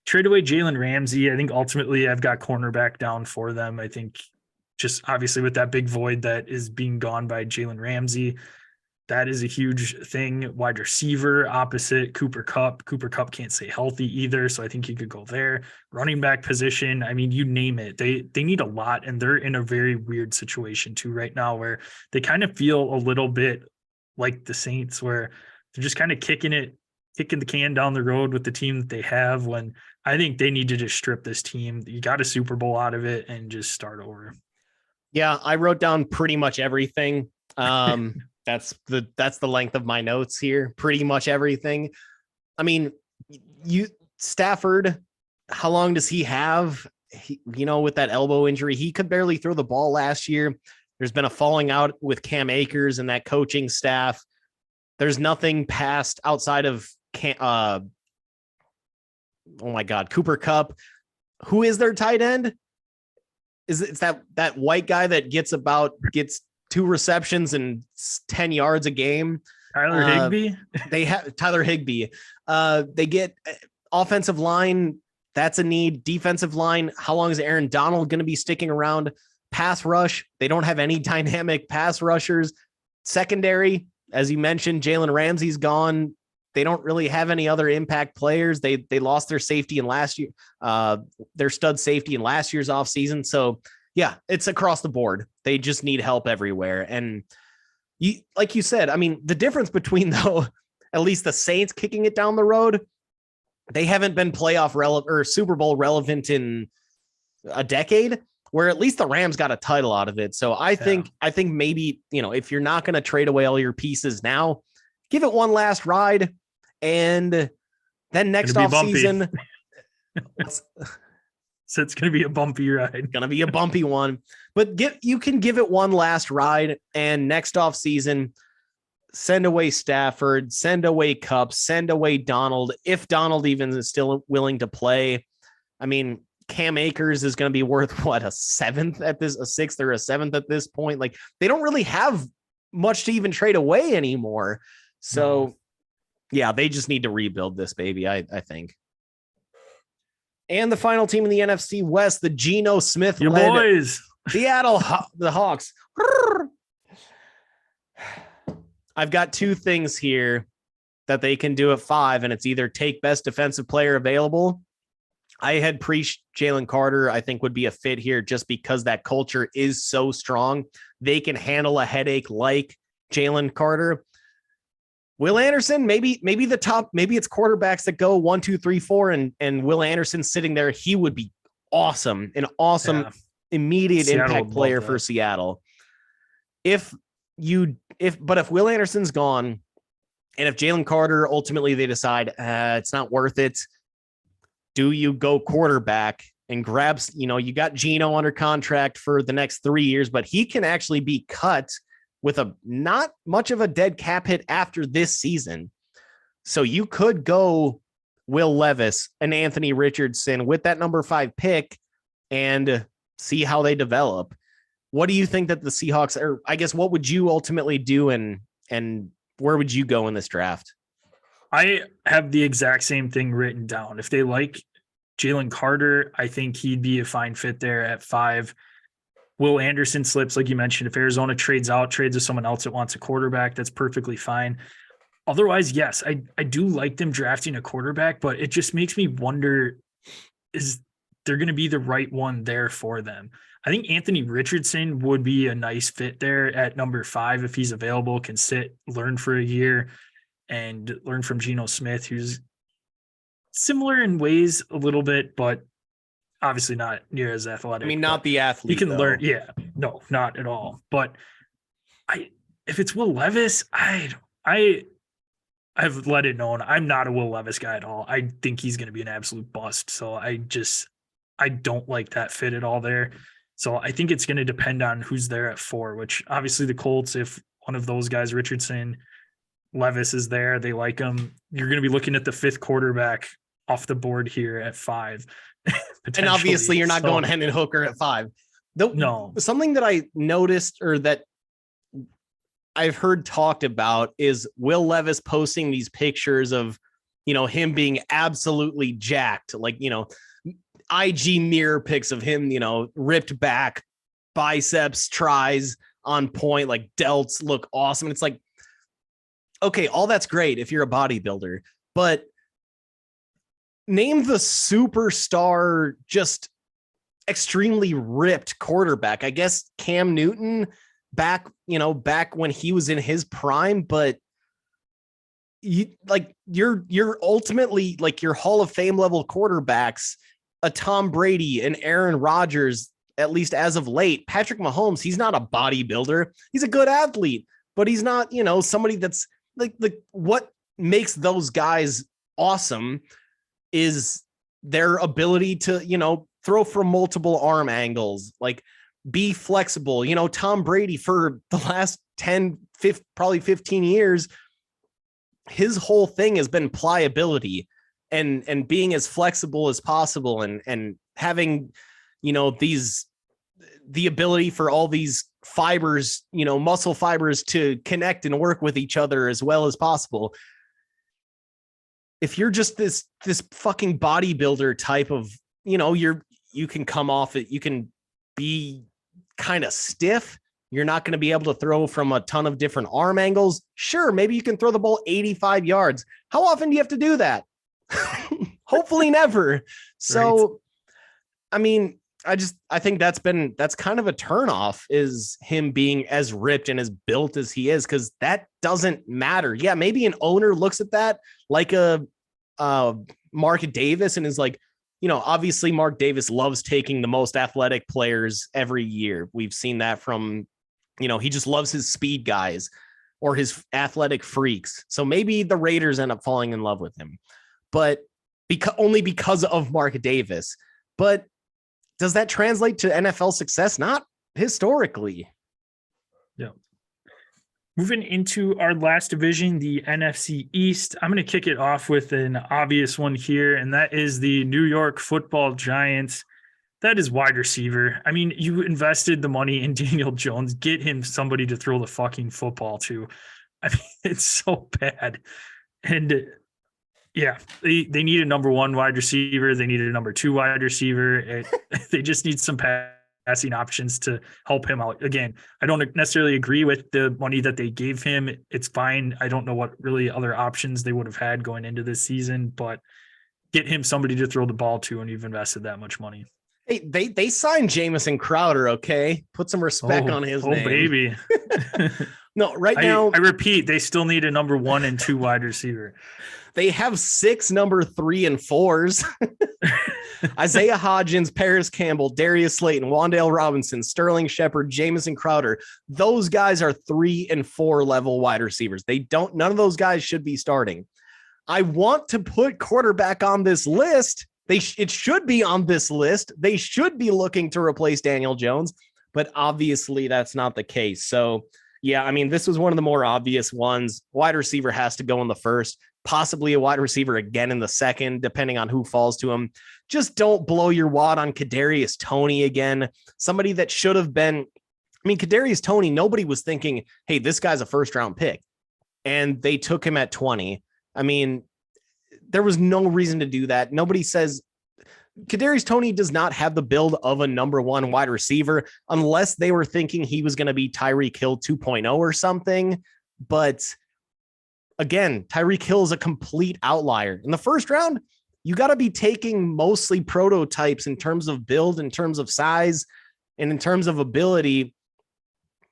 trade away Jalen Ramsey. I think ultimately I've got cornerback down for them. I think just obviously with that big void that is being gone by Jalen Ramsey, that is a huge thing. Wide receiver opposite Cooper Kupp. Cooper Kupp can't stay healthy either, so I think you could go there. Running back position, I mean, you name it. They need a lot, and they're in a very weird situation too right now where they kind of feel a little bit like the Saints, where they're just kind of kicking the can down the road with the team that they have, when I think they need to just strip this team. You got a Super Bowl out of it and just start over. Yeah, I wrote down pretty much everything. That's the length of my notes here. Pretty much everything. I mean, Stafford, how long does he have? With that elbow injury, he could barely throw the ball last year. There's been a falling out with Cam Akers and that coaching staff. There's nothing past outside of Cooper Kupp. Who is their tight end? It's that white guy that gets 2 receptions and 10 yards a game. Tyler Higbee. They have Tyler Higbee. They get offensive line. That's a need. Defensive line. How long is Aaron Donald going to be sticking around? Pass rush. They don't have any dynamic pass rushers. Secondary, as you mentioned, Jalen Ramsey's gone. They don't really have any other impact players. They lost their safety in last year, their stud safety in last year's offseason. So yeah, it's across the board. They just need help everywhere. And like you said, I mean, the difference between though, at least the Saints kicking it down the road, they haven't been playoff relevant or Super Bowl relevant in a decade, where at least the Rams got a title out of it. So I think maybe, if you're not going to trade away all your pieces now, give it one last ride. And then next off season, so it's going to be a bumpy ride. Going to be a bumpy one, but you can give it one last ride, and next off season, send away Stafford, send away Kupp, send away Donald. If Donald even is still willing to play, I mean, Cam Akers is going to be worth a 6th or a 7th at this point. Like, they don't really have much to even trade away anymore. So yeah, they just need to rebuild this baby, I think. And the final team in the NFC West, the Geno Smith your boys, Seattle, the Hawks. I've got 2 things here that they can do at 5, and it's either take best defensive player available. I had preached Jalen Carter, I think would be a fit here just because that culture is so strong. They can handle a headache like Jalen Carter. Will Anderson, maybe the top, maybe it's quarterbacks that go 1, 2, 3, 4, and Will Anderson sitting there. He would be awesome, an awesome immediate Seattle impact player for Seattle. If Will Anderson's gone, and if Jalen Carter ultimately they decide it's not worth it, do you go quarterback and grab? You got Geno under contract for the next 3 years, but he can actually be cut with a not much of a dead cap hit after this season. So you could go Will Levis and Anthony Richardson with that number 5 pick and see how they develop. What do you think that the Seahawks are? I guess, what would you ultimately do, and where would you go in this draft? I have the exact same thing written down. If they like Jalen Carter, I think he'd be a fine fit there at 5. Will Anderson slips, like you mentioned. If Arizona trades with someone else that wants a quarterback, that's perfectly fine. Otherwise, yes, I do like them drafting a quarterback, but it just makes me wonder, is they're going to be the right one there for them. I think Anthony Richardson would be a nice fit there at number 5 if he's available, can sit, learn for a year, and learn from Geno Smith, who's similar in ways a little bit, but obviously not near as athletic. I mean, not the athlete. He can learn. Yeah, no, not at all. But if it's Will Levis, I've let it known I'm not a Will Levis guy at all. I think he's going to be an absolute bust. So I don't like that fit at all there. So I think it's going to depend on who's there at 4, which obviously the Colts, if one of those guys, Richardson, Levis is there, they like him, you're going to be looking at the 5th quarterback off the board here at 5. And obviously you're not going Hendon Hooker at 5. No. Something that I noticed, or that I've heard talked about, is Will Levis posting these pictures of, him being absolutely jacked, like, IG mirror pics of him, ripped back, biceps, tries on point, like delts look awesome. And it's like, okay, all that's great if you're a bodybuilder, but name the superstar, just extremely ripped quarterback. I guess Cam Newton back when he was in his prime, but you're ultimately like your Hall of Fame level quarterbacks, a Tom Brady and Aaron Rodgers, at least as of late. Patrick Mahomes, he's not a bodybuilder. He's a good athlete, but he's not, somebody that's like what makes those guys awesome is their ability to, throw from multiple arm angles, like be flexible. Tom Brady, for the last 15 years, his whole thing has been pliability and being as flexible as possible and having, the ability for all these fibers, muscle fibers to connect and work with each other as well as possible. If you're just this fucking bodybuilder type of, you can come off it, you can be kind of stiff. You're not going to be able to throw from a ton of different arm angles. Sure, maybe you can throw the ball 85 yards. How often do you have to do that? Hopefully never. So, right. I mean, I think that's kind of a turnoff, is him being as ripped and as built as he is, because that doesn't matter. Yeah, maybe an owner looks at that like a Mark Davis and is like, obviously Mark Davis loves taking the most athletic players every year. We've seen that from, he just loves his speed guys or his athletic freaks. So maybe the Raiders end up falling in love with him, but only because of Mark Davis. But does that translate to NFL success? Not historically. Yeah. Moving into our last division, the NFC East, I'm going to kick it off with an obvious one here, and that is the New York Football Giants. That is wide receiver. I mean, you invested the money in Daniel Jones. Get him somebody to throw the fucking football to. I mean, it's so bad. And yeah, they need a number 1 wide receiver. They need a number 2 wide receiver. They just need some passing options to help him out. Again, I don't necessarily agree with the money that they gave him. It's fine. I don't know what really other options they would have had going into this season, but get him somebody to throw the ball to, and you've invested that much money. Hey, they signed Jamison Crowder, okay? Put some respect on his name. Oh, baby. No, now... I repeat, they still need a number 1 and 2 wide receiver. They have 6 number 3 and 4s. Isaiah Hodgins, Paris Campbell, Darius Slayton, Wan'Dale Robinson, Sterling Shepard, Jamison Crowder. Those guys are 3 and 4 level wide receivers. None of those guys should be starting. I want to put quarterback on this list. It should be on this list. They should be looking to replace Daniel Jones, but obviously that's not the case. So yeah, I mean, this was one of the more obvious ones. Wide receiver has to go in the first, possibly a wide receiver again in the second, depending on who falls to him. Just don't blow your wad on Kadarius Toney again. Somebody that should have been, Kadarius Toney, nobody was thinking, hey, this guy's a first round pick. And they took him at 20. I mean, there was no reason to do that. Nobody says Kadarius Toney does not have the build of a number 1 wide receiver unless they were thinking he was going to be Tyreek Hill 2.0 or something. But again, Tyreek Hill is a complete outlier. In the first round, you got to be taking mostly prototypes in terms of build, in terms of size, and in terms of ability.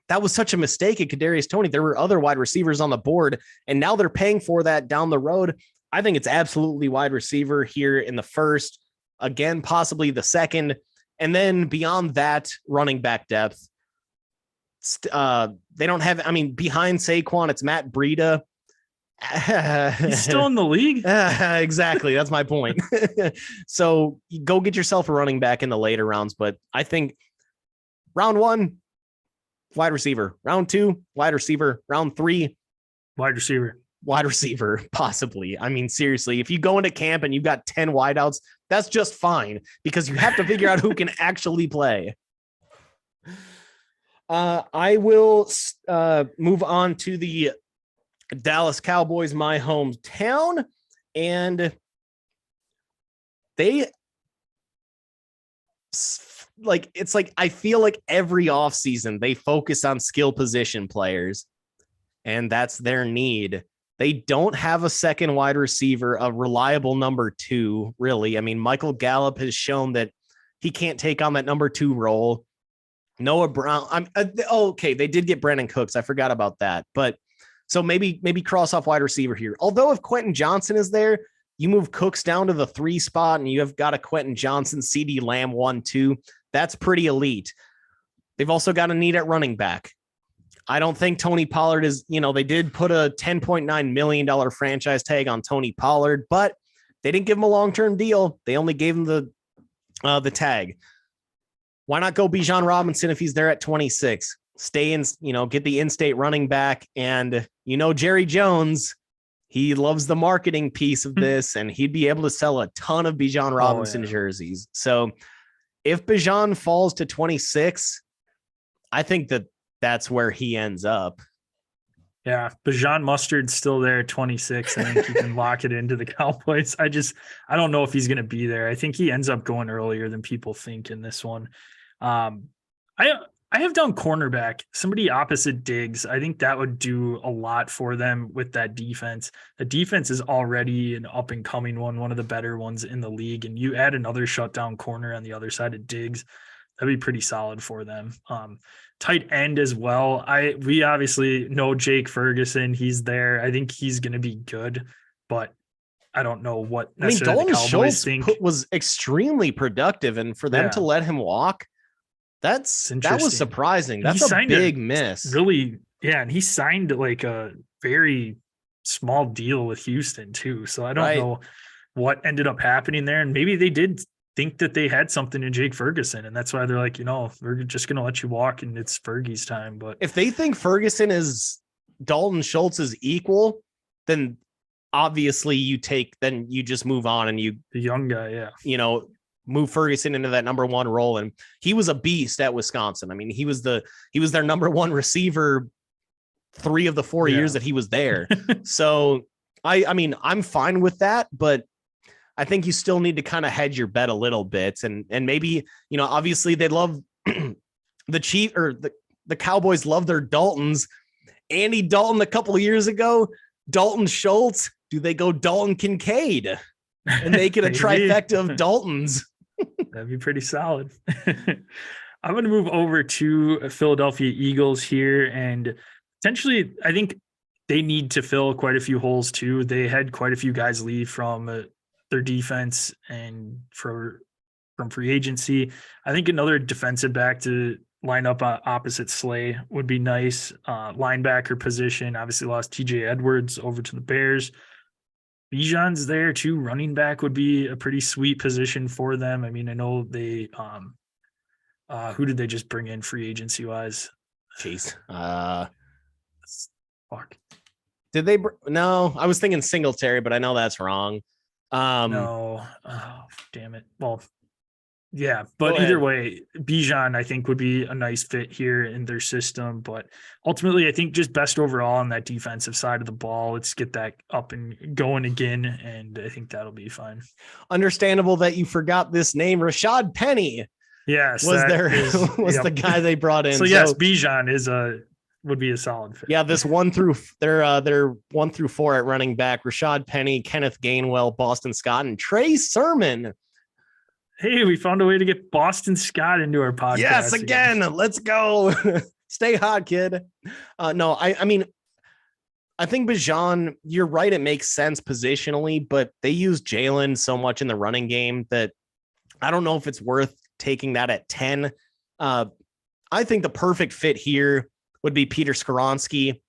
That was such a mistake at Kadarius Toney. There were other wide receivers on the board, and now they're paying for that down the road. I think it's absolutely wide receiver here in the first, again, possibly the second. And then beyond that, running back depth. They don't have, behind Saquon, it's Matt Breida. He's still in the league. Exactly. That's my point. So you go get yourself a running back in the later rounds. But I think round 1, wide receiver. Round 2, wide receiver. Round 3, wide receiver, possibly. Seriously, if you go into camp and you've got 10 wideouts, that's just fine because you have to figure out who can actually play. I will move on to the Dallas Cowboys, my hometown, and they I feel like every offseason they focus on skill position players, and that's their need. They don't have a second wide receiver, a reliable number 2, really. Michael Gallup has shown that he can't take on that number 2 role. Noah Brown. Okay, they did get Brandon Cooks. I forgot about that. But so maybe cross off wide receiver here. Although if Quentin Johnson is there, you move Cooks down to the 3 spot and you have got a Quentin Johnson, CeeDee Lamb 1-2. That's pretty elite. They've also got a need at running back. I don't think Tony Pollard is, they did put a $10.9 million franchise tag on Tony Pollard, but they didn't give him a long-term deal. They only gave him the tag. Why not go Bijan Robinson if he's there at 26? Stay in, get the in-state running back. And, Jerry Jones, he loves the marketing piece of this, and he'd be able to sell a ton of Bijan Robinson jerseys. So if Bijan falls to 26, I think that's where he ends up. Yeah, Bijan Mustard's still there at 26. I think you can lock it into the Cowboys. I don't know if he's going to be there. I think he ends up going earlier than people think in this one. I have down cornerback, somebody opposite Diggs. I think that would do a lot for them with that defense. The defense is already an up and coming one of the better ones in the league. And you add another shutdown corner on the other side of Diggs, that'd be pretty solid for them. Tight end as well. We obviously know Jake Ferguson. He's there. I think he's going to be good, but I don't know what necessarily the Cowboys Schultz think. Was extremely productive, and for them to let him walk, that was surprising. That's a big miss. Really, yeah, and he signed like a very small deal with Houston too. So I don't know what ended up happening there, and maybe they did think that they had something in Jake Ferguson, and that's why they're like, we're just going to let you walk and it's Fergie's time. But if they think Ferguson is Dalton Schultz's equal, then obviously you just move on and the young guy, move Ferguson into that number 1 role. And he was a beast at Wisconsin. He was their number 1 receiver 3 of the 4 years that he was there. So I'm fine with that, but I think you still need to kind of hedge your bet a little bit. And maybe, obviously they love the Cowboys love their Daltons. Andy Dalton a couple of years ago, Dalton Schultz. Do they go Dalton Kincaid and make it a trifecta of Daltons? That'd be pretty solid. I'm going to move over to Philadelphia Eagles here. And potentially, I think they need to fill quite a few holes too. They had quite a few guys leave from their defense and from free agency. I think another defensive back to line up opposite Slay would be nice. Linebacker position, obviously lost TJ Edwards over to the Bears. Bijan's there too. Running back would be a pretty sweet position for them. I know they, who did they just bring in free agency wise? Jeez. Fuck. Did they? No, I was thinking Singletary, but I know that's wrong. No. Oh, damn it. Well, yeah, but either way, Bijan, I think, would be a nice fit here in their system. But ultimately, I think just best overall on that defensive side of the ball. Let's get that up and going again, and I think that'll be fine. Understandable that you forgot this name. Rashad Penny. Yes. Was the guy they brought in. So yes, Bijan is would be a solid fit. Yeah, this they're 1 through 4 at running back: Rashad Penny, Kenneth Gainwell, Boston Scott, and Trey Sermon. Hey, we found a way to get Boston Scott into our podcast. Yes, again. Let's go. Stay hot, kid. No, I mean, I think Bijan, you're right. It makes sense positionally, but they use Jalen so much in the running game that I don't know if it's worth taking that at 10. I think the perfect fit here would be Peter Skoronski.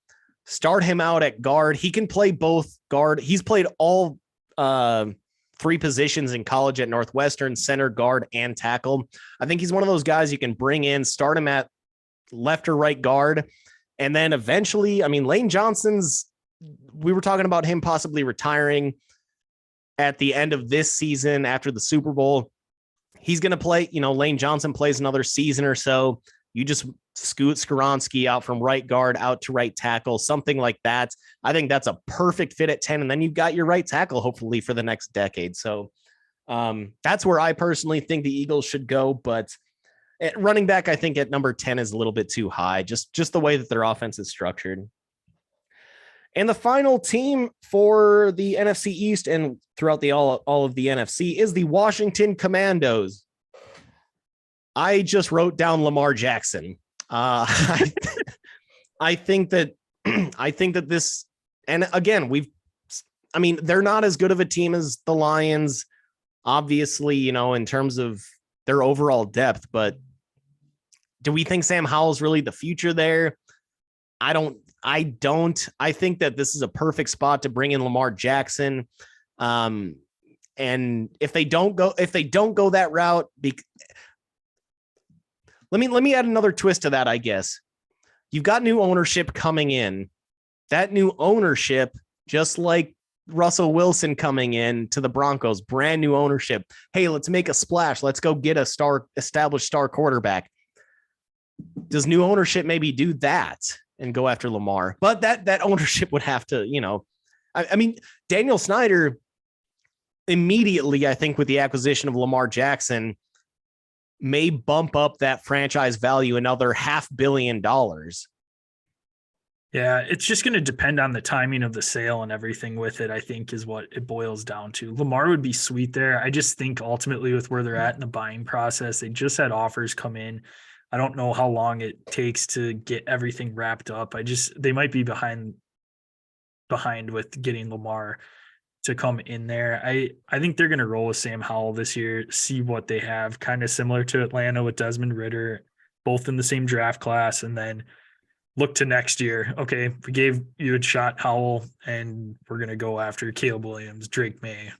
Start him out at guard. He can play both guard. He's played all 3 positions in college at Northwestern: center, guard, and tackle. I think he's one of those guys you can bring in, start him at left or right guard. And then eventually, I mean, Lane Johnson's, we were talking about him possibly retiring at the end of this season after the Super Bowl. He's going to play, Lane Johnson plays another season or so. You just scoot Skoronski out from right guard out to right tackle, something like that. I think that's a perfect fit at 10. And then you've got your right tackle, hopefully, for the next decade. So that's where I personally think the Eagles should go. But at running back, I think at number 10 is a little bit too high, just the way that their offense is structured. And the final team for the NFC East and throughout the all of the NFC is the Washington Commandos. I just wrote down Lamar Jackson. I think that this, and again, they're not as good of a team as the Lions, obviously, in terms of their overall depth, but do we think Sam Howell's really the future there? I don't. I think that this is a perfect spot to bring in Lamar Jackson. And if they don't go that route, let me add another twist to that, I guess. You've got new ownership coming in. That new ownership, just like Russell Wilson coming in to the Broncos, brand new ownership. Hey, let's make a splash. Let's go get a established star quarterback. Does new ownership maybe do that and go after Lamar? But that ownership would have to, Daniel Snyder immediately, I think, with the acquisition of Lamar Jackson, may bump up that franchise value another $500 million. Yeah, it's just going to depend on the timing of the sale and everything with it, I think, is what it boils down to. Lamar would be sweet there. I just think ultimately with where they're at in the buying process, they just had offers come in. I don't know how long it takes to get everything wrapped up. They might be behind with getting Lamar to come in there. I think they're going to roll with Sam Howell this year, see what they have, kind of similar to Atlanta with Desmond Ridder, both in the same draft class, and then look to next year. Okay, we gave you a shot, Howell, and we're going to go after Caleb Williams, Drake May.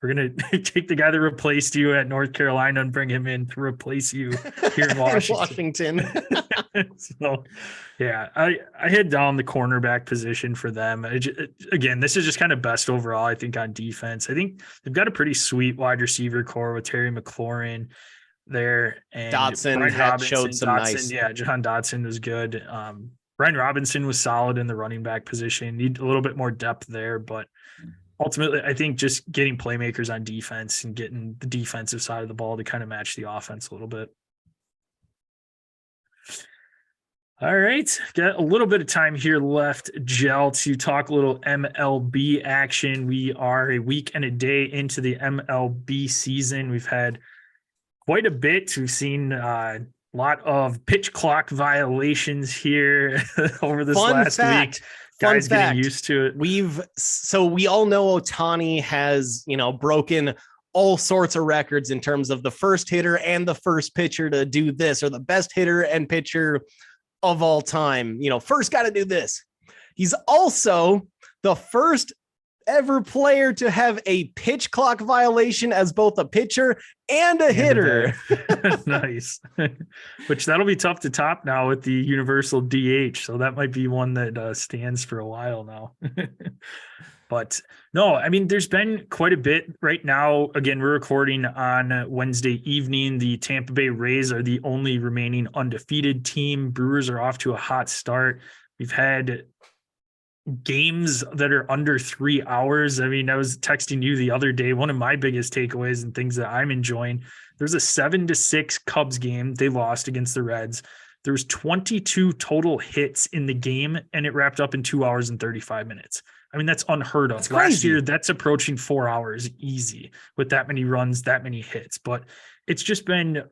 We're going to take the guy that replaced you at North Carolina and bring him in to replace you here in Washington. So, yeah, I head down the cornerback position for them. Again, this is just kind of best overall, I think, on defense. I think they've got a pretty sweet wide receiver core with Terry McLaurin there. And Dotson showed some nice. Yeah, Jahan Dotson was good. Brian Robinson was solid in the running back position. Need a little bit more depth there, but ultimately, I think just getting playmakers on defense and getting the defensive side of the ball to kind of match the offense a little bit. All right. Got a little bit of time here left, Gel, to talk a little MLB action. We are a week and a day into the MLB season. We've had quite a bit. We've seen a lot of pitch clock violations here over this last week. Guys getting used to it. We all know Ohtani has, broken all sorts of records in terms of the first hitter and the first pitcher to do this, or the best hitter and pitcher of all time. First got to do this. He's also the first ever player to have a pitch clock violation as both a pitcher and a hitter. Nice. Which that'll be tough to top now with the universal DH. So that might be one that stands for a while now. But no, there's been quite a bit right now. Again, we're recording on Wednesday evening. The Tampa Bay Rays are the only remaining undefeated team. Brewers are off to a hot start. We've had games that are under 3 hours. I was texting you the other day. One of my biggest takeaways and things that I'm enjoying, there's a 7-6 Cubs game. They lost against the Reds. There was 22 total hits in the game, and it wrapped up in 2 hours and 35 minutes. I mean, that's unheard of. Last year, that's approaching 4 hours easy with that many runs, that many hits. But it's just been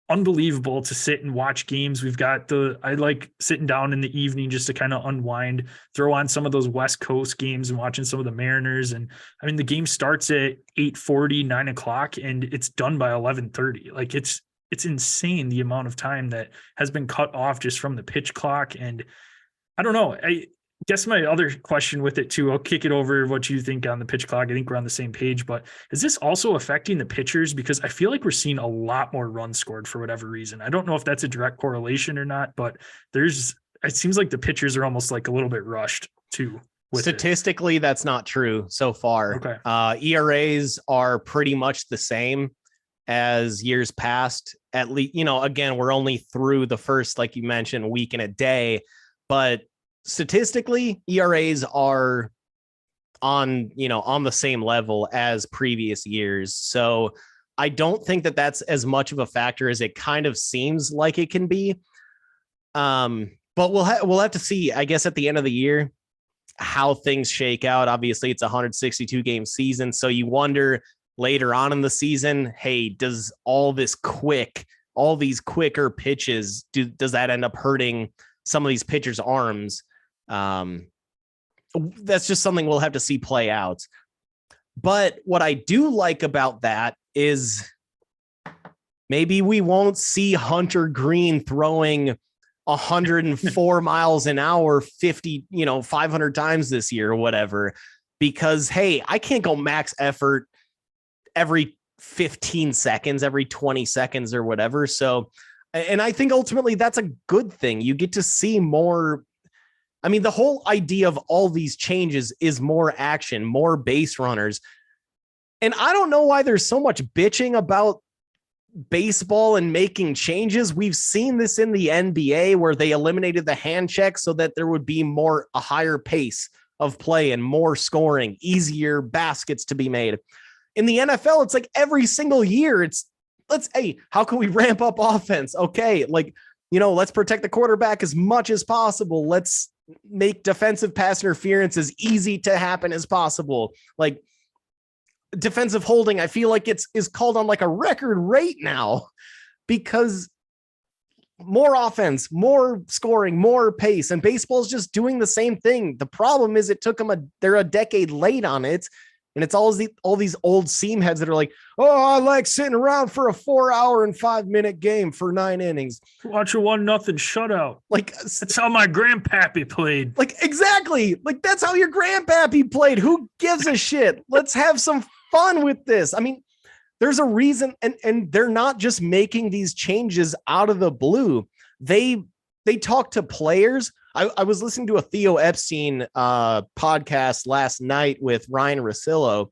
unbelievable to sit and watch games. I like sitting down in the evening just to kind of unwind, throw on some of those West Coast games and watching some of the Mariners. And I mean, the game starts at 8:40, 9 o'clock, and it's done by 11:30. Like it's insane the amount of time that has been cut off just from the pitch clock. And I don't know. I guess my other question with it too, I'll kick it over what you think on the pitch clock. I think we're on the same page, but is this also affecting the pitchers? Because I feel like we're seeing a lot more runs scored for whatever reason. I don't know if that's a direct correlation or not, but it seems like the pitchers are almost like a little bit rushed too. Statistically, that's not true so far. Okay. ERAs are pretty much the same as years past. At least, again, we're only through the first, like you mentioned, week and a day, but statistically, ERAs are on the same level as previous years. So I don't think that that's as much of a factor as it kind of seems like it can be. But we'll have to see, I guess, at the end of the year, how things shake out. Obviously, it's a 162 game season. So you wonder later on in the season, hey, does all these quicker pitches, does that end up hurting some of these pitchers' arms? That's just something we'll have to see play out. But what I do like about that is maybe we won't see Hunter Green throwing 104 miles an hour, 500 times this year or whatever, because, hey, I can't go max effort every 15 seconds, every 20 seconds or whatever. So, and I think ultimately that's a good thing. You get to see more. I mean, the whole idea of all these changes is more action, more base runners. And I don't know why there's so much bitching about baseball and making changes. We've seen this in the NBA where they eliminated the hand check so that there would be a higher pace of play and more scoring, easier baskets to be made. In the NFL, it's like every single year how can we ramp up offense? Okay. Let's protect the quarterback as much as possible. Let's make defensive pass interference as easy to happen as possible. Like defensive holding, I feel like is called on like a record rate now because more offense, more scoring, more pace, and baseball's just doing the same thing. The problem is it took them they're a decade late on it. And it's all these old seam heads that are like, oh, I like sitting around for a 4 hour and 5 minute game for 9 innings. Watch a 1-0 shutout. Like that's how my grandpappy played. Like exactly. Like that's how your grandpappy played. Who gives a shit? Let's have some fun with this. I mean, there's a reason, and they're not just making these changes out of the blue. They talk to players. I was listening to a Theo Epstein podcast last night with Ryan Russillo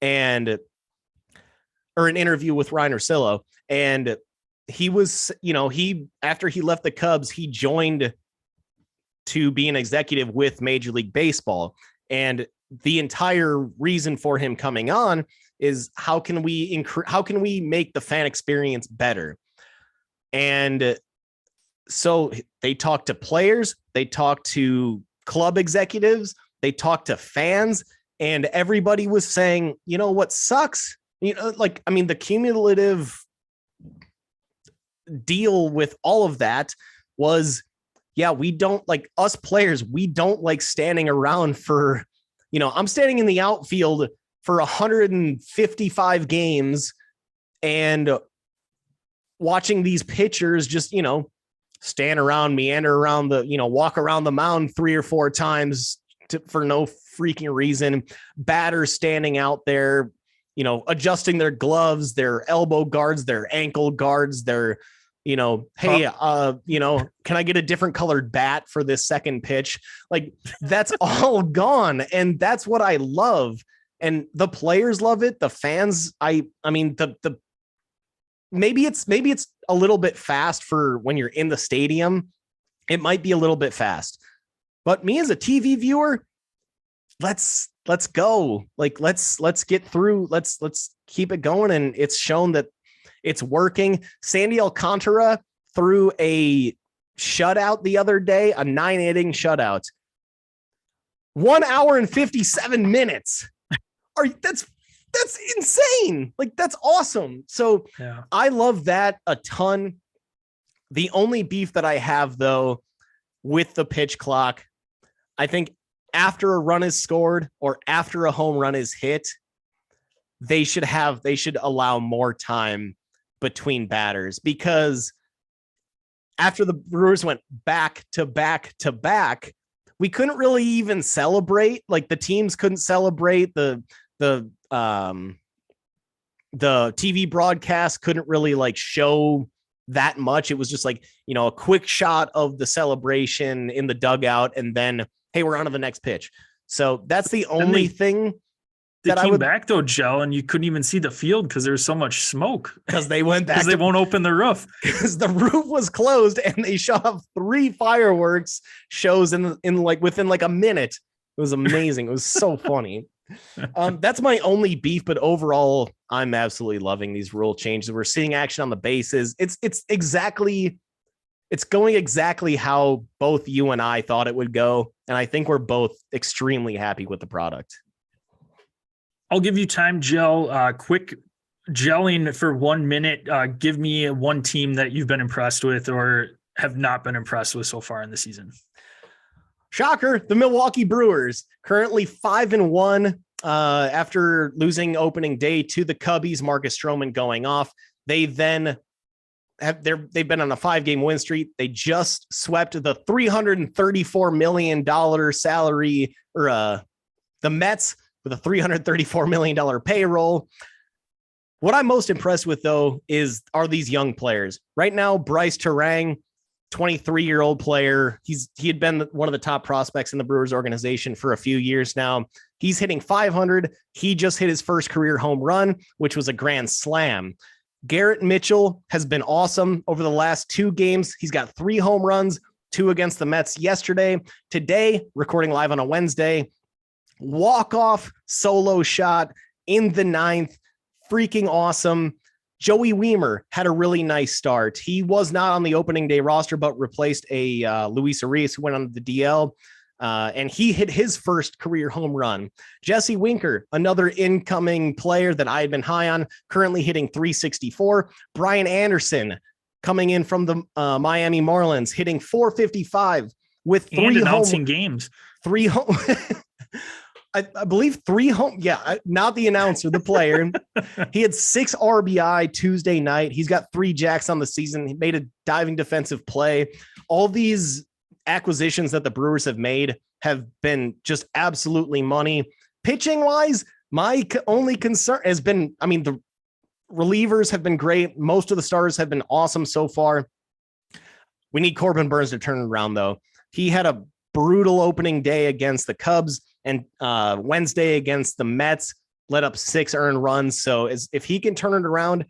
or an interview with Ryan Russillo. And he was, after he left the Cubs, he joined to be an executive with Major League Baseball. And the entire reason for him coming on is how can we make the fan experience better? And so they talk to players, they talk to club executives, they talk to fans, and everybody was saying, what sucks? The cumulative deal with all of that was, we don't like us players. We don't like standing around for, I'm standing in the outfield for 155 games and watching these pitchers just, stand around, meander around walk around the mound 3 or 4 times for no freaking reason. Batters standing out there, adjusting their gloves, their elbow guards, their ankle guards, their, hey, can I get a different colored bat for this second pitch? Like that's all gone. And that's what I love. And the players love it. The fans, maybe it's a little bit fast for when you're in the stadium. It might be a little bit fast, but me as a TV viewer, let's go. Like, let's get through. Let's keep it going. And it's shown that it's working. Sandy Alcantara threw a shutout the other day, a 9-inning shutout. 1 hour and 57 minutes. That's insane. Like, that's awesome. So Yeah. I love that a ton. The only beef that I have, though, with the pitch clock, I think after a run is scored or after a home run is hit, they should allow more time between batters, because after the Brewers went back to back to back, we couldn't really even celebrate. Like, the teams couldn't celebrate. The TV broadcast couldn't really like show that much. It was just like, a quick shot of the celebration in the dugout, and then, hey, we're on to the next pitch. So that's the only thing. They came back though, Gel, and you couldn't even see the field because there was so much smoke. Because they went back. Because they won't open the roof. Because the roof was closed, and they shot off 3 fireworks shows in within like a minute. It was amazing. It was so funny. That's my only beef, but overall, I'm absolutely loving these rule changes. We're seeing action on the bases. It's going exactly how both you and I thought it would go, and I think we're both extremely happy with the product. I'll give you time, Gel. Quick gelling for 1 minute. Give me one team that you've been impressed with or have not been impressed with so far in the season. Shocker, the Milwaukee Brewers, currently 5-1 after losing opening day to the Cubbies. Marcus Stroman going off. They've been on a 5-game win streak. They just swept the $334 million salary, or the Mets with a $334 million payroll. What I'm most impressed with, though, are these young players. Right now, Bryce Terang, 23-year-old player. He had been one of the top prospects in the Brewers organization for a few years now. He's hitting .500. He just hit his first career home run, which was a grand slam. Garrett Mitchell has been awesome over the last 2 games. He's got 3 home runs, 2 against the Mets yesterday. Today, recording live on a Wednesday, walk-off solo shot in the 9th. Freaking awesome. Joey Wiemer had a really nice start. He was not on the opening day roster, but replaced a Luis Arias who went on the DL, and he hit his first career home run. Jesse Winker, another incoming player that I had been high on, currently hitting .364. Brian Anderson, coming in from the Miami Marlins, hitting .455 with 3 and announcing games. 3 home. I believe 3 home. Yeah, not the announcer, the player. He had 6 RBI Tuesday night. He's got 3 jacks on the season. He made a diving defensive play. All these acquisitions that the Brewers have made have been just absolutely money. Pitching wise, my only concern has been, the relievers have been great. Most of the starters have been awesome so far. We need Corbin Burnes to turn it around, though. He had a brutal opening day against the Cubs, and Wednesday against the Mets, let up 6 earned runs. So if he can turn it around,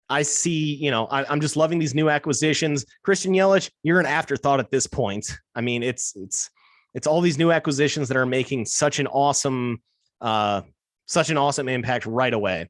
I see, I'm just loving these new acquisitions. Christian Yelich, you're an afterthought at this point. It's all these new acquisitions that are making such an awesome impact right away.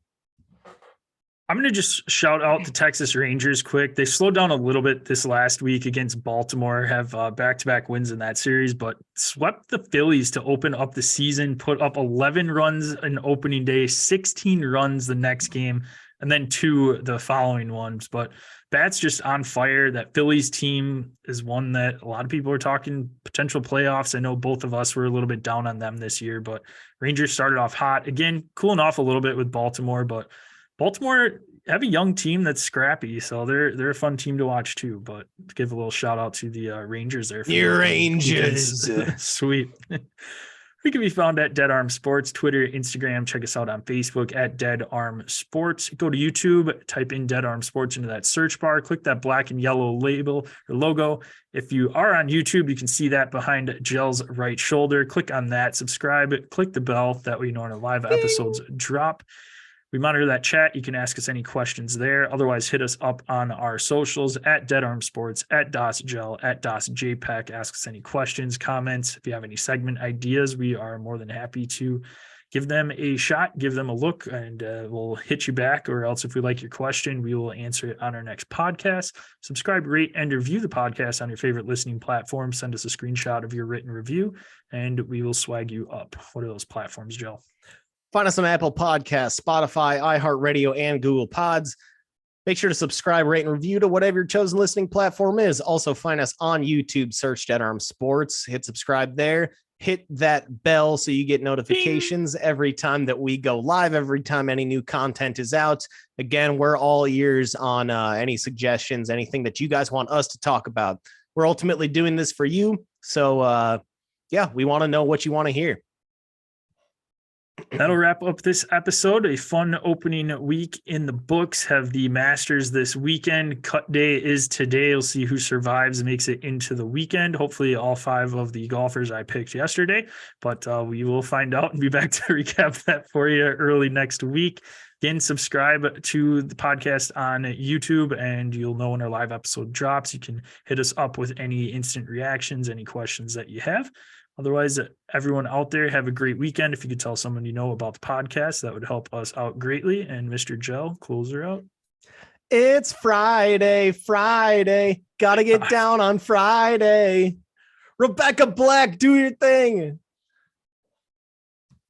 I'm going to just shout out the Texas Rangers quick. They slowed down a little bit this last week against Baltimore, have back-to-back wins in that series, but swept the Phillies to open up the season, put up 11 runs in opening day, 16 runs the next game, and then 2 the following ones. But Bat's just on fire. That Phillies team is one that a lot of people are talking potential playoffs. I know both of us were a little bit down on them this year, but Rangers started off hot. Again, cooling off a little bit with Baltimore, but Baltimore have a young team that's scrappy, so they're a fun team to watch too. But to give a little shout out to the Rangers there. Your Rangers. Sweet. We can be found at Dead Arm Sports, Twitter, Instagram. Check us out on Facebook at Dead Arm Sports. Go to YouTube, type in Dead Arm Sports into that search bar. Click that black and yellow label or logo. If you are on YouTube, you can see that behind Gel's right shoulder. Click on that, subscribe, click the bell. That way you know when our live episodes drop. We monitor that chat. You can ask us any questions there. Otherwise, hit us up on our socials at Dead Arm Sports, at DosGel, at DosJPEC. Ask us any questions, comments. If you have any segment ideas, we are more than happy to give them a shot, give them a look, and we'll hit you back. Or else, if we like your question, we will answer it on our next podcast. Subscribe, rate, and review the podcast on your favorite listening platform. Send us a screenshot of your written review, and we will swag you up. What are those platforms, Joe? Find us on Apple Podcasts, Spotify, iHeartRadio, and Google Pods. Make sure to subscribe, rate, and review to whatever your chosen listening platform is. Also, find us on YouTube, search Dead Arm Sports. Hit subscribe there. Hit that bell so you get notifications every time that we go live, every time any new content is out. Again, we're all ears on any suggestions, anything that you guys want us to talk about. We're ultimately doing this for you. So, yeah, we want to know what you want to hear. That'll wrap up this episode. A fun opening week in the books. Have the Masters this weekend. Cut day is today. We'll see who survives and makes it into the weekend. Hopefully all 5 of the golfers I picked yesterday, but we will find out and be back to recap that for you early next week. Again, subscribe to the podcast on YouTube and you'll know when our live episode drops. You can hit us up with any instant reactions, any questions that you have. Otherwise, everyone out there, have a great weekend. If you could tell someone you know about the podcast, that would help us out greatly. And Mr. Joe, close her out. It's Friday. Got to get down on Friday. Rebecca Black, do your thing.